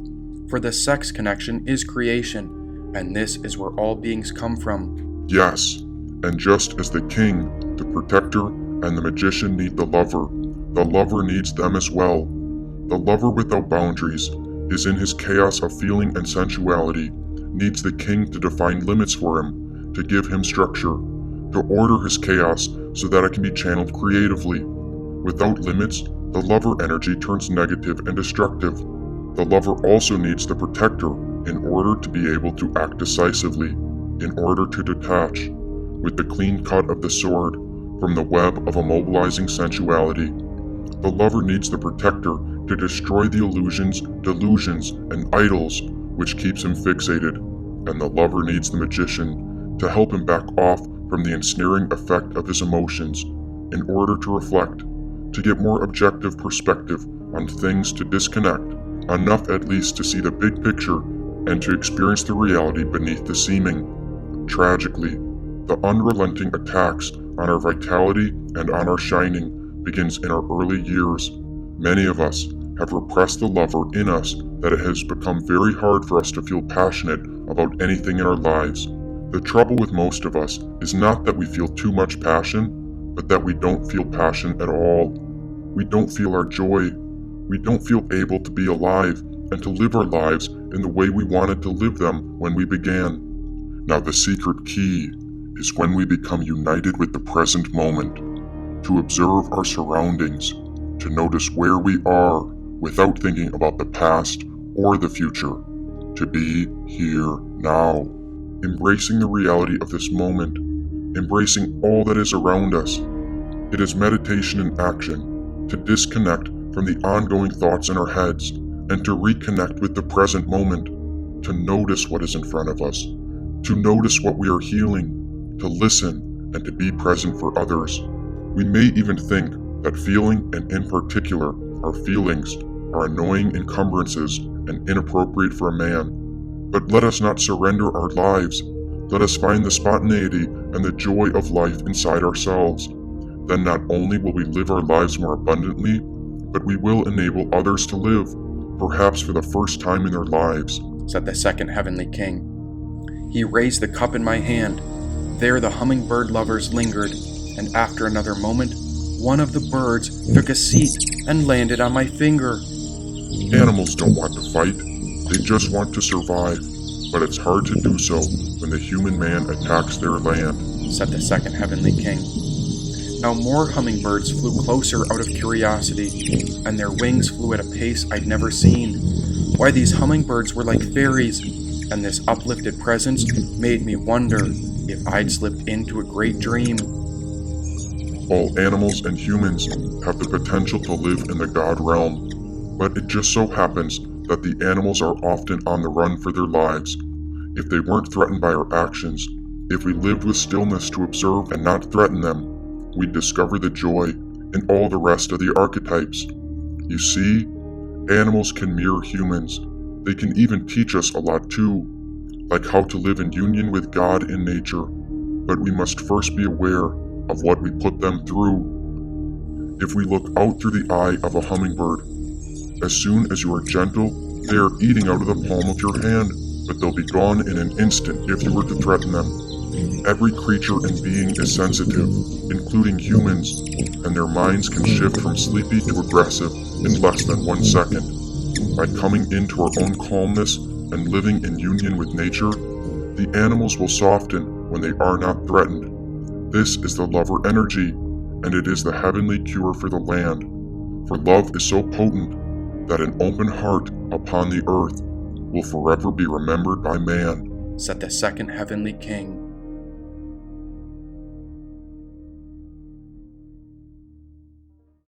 for the sex connection is creation, and this is where all beings come from. Yes, and just as the king, the protector, and the magician need the lover needs them as well. The lover without boundaries is in his chaos of feeling and sensuality, needs the king to define limits for him, to give him structure, to order his chaos so that it can be channeled creatively. Without limits, the lover energy turns negative and destructive. The lover also needs the protector in order to be able to act decisively, in order to detach, with the clean cut of the sword, from the web of immobilizing sensuality. The lover needs the protector to destroy the illusions, delusions, and idols which keeps him fixated, and the lover needs the magician to help him back off from the ensnaring effect of his emotions in order to reflect, to get more objective perspective on things, to disconnect, enough at least to see the big picture and to experience the reality beneath the seeming. Tragically, the unrelenting attacks on our vitality and on our shining begins in our early years. Many of us have repressed the lover in us that it has become very hard for us to feel passionate about anything in our lives. The trouble with most of us is not that we feel too much passion, but that we don't feel passion at all. We don't feel our joy. We don't feel able to be alive and to live our lives in the way we wanted to live them when we began. Now the secret key is when we become united with the present moment, to observe our surroundings, to notice where we are without thinking about the past or the future, to be here now, embracing the reality of this moment, embracing all that is around us. It is meditation in action, to disconnect from the ongoing thoughts in our heads and to reconnect with the present moment, to notice what is in front of us, to notice what we are healing, to listen and to be present for others. We may even think that feeling, and in particular our feelings, are annoying encumbrances and inappropriate for a man. But let us not surrender our lives. Let us find the spontaneity and the joy of life inside ourselves. Then not only will we live our lives more abundantly, but we will enable others to live, perhaps for the first time in their lives, said the second heavenly king. He raised the cup in my hand. There the hummingbird lovers lingered, and after another moment, one of the birds took a seat and landed on my finger. Animals don't want to fight, they just want to survive, but it's hard to do so when the human man attacks their land, said the second heavenly king. Now more hummingbirds flew closer out of curiosity, and their wings flew at a pace I'd never seen. Why, these hummingbirds were like fairies, and this uplifted presence made me wonder if I'd slipped into a great dream. All animals and humans have the potential to live in the God realm, but it just so happens that the animals are often on the run for their lives. If they weren't threatened by our actions, if we lived with stillness to observe and not threaten them, we'd discover the joy in all the rest of the archetypes. You see, animals can mirror humans. They can even teach us a lot too, like how to live in union with God in nature. But we must first be aware of what we put them through. If we look out through the eye of a hummingbird, as soon as you are gentle, they are eating out of the palm of your hand, but they'll be gone in an instant if you were to threaten them. Every creature and being is sensitive, including humans, and their minds can shift from sleepy to aggressive in less than 1 second. By coming into our own calmness and living in union with nature, the animals will soften when they are not threatened. This is the lover energy, and it is the heavenly cure for the land. For love is so potent that an open heart upon the earth will forever be remembered by man, said the second heavenly king.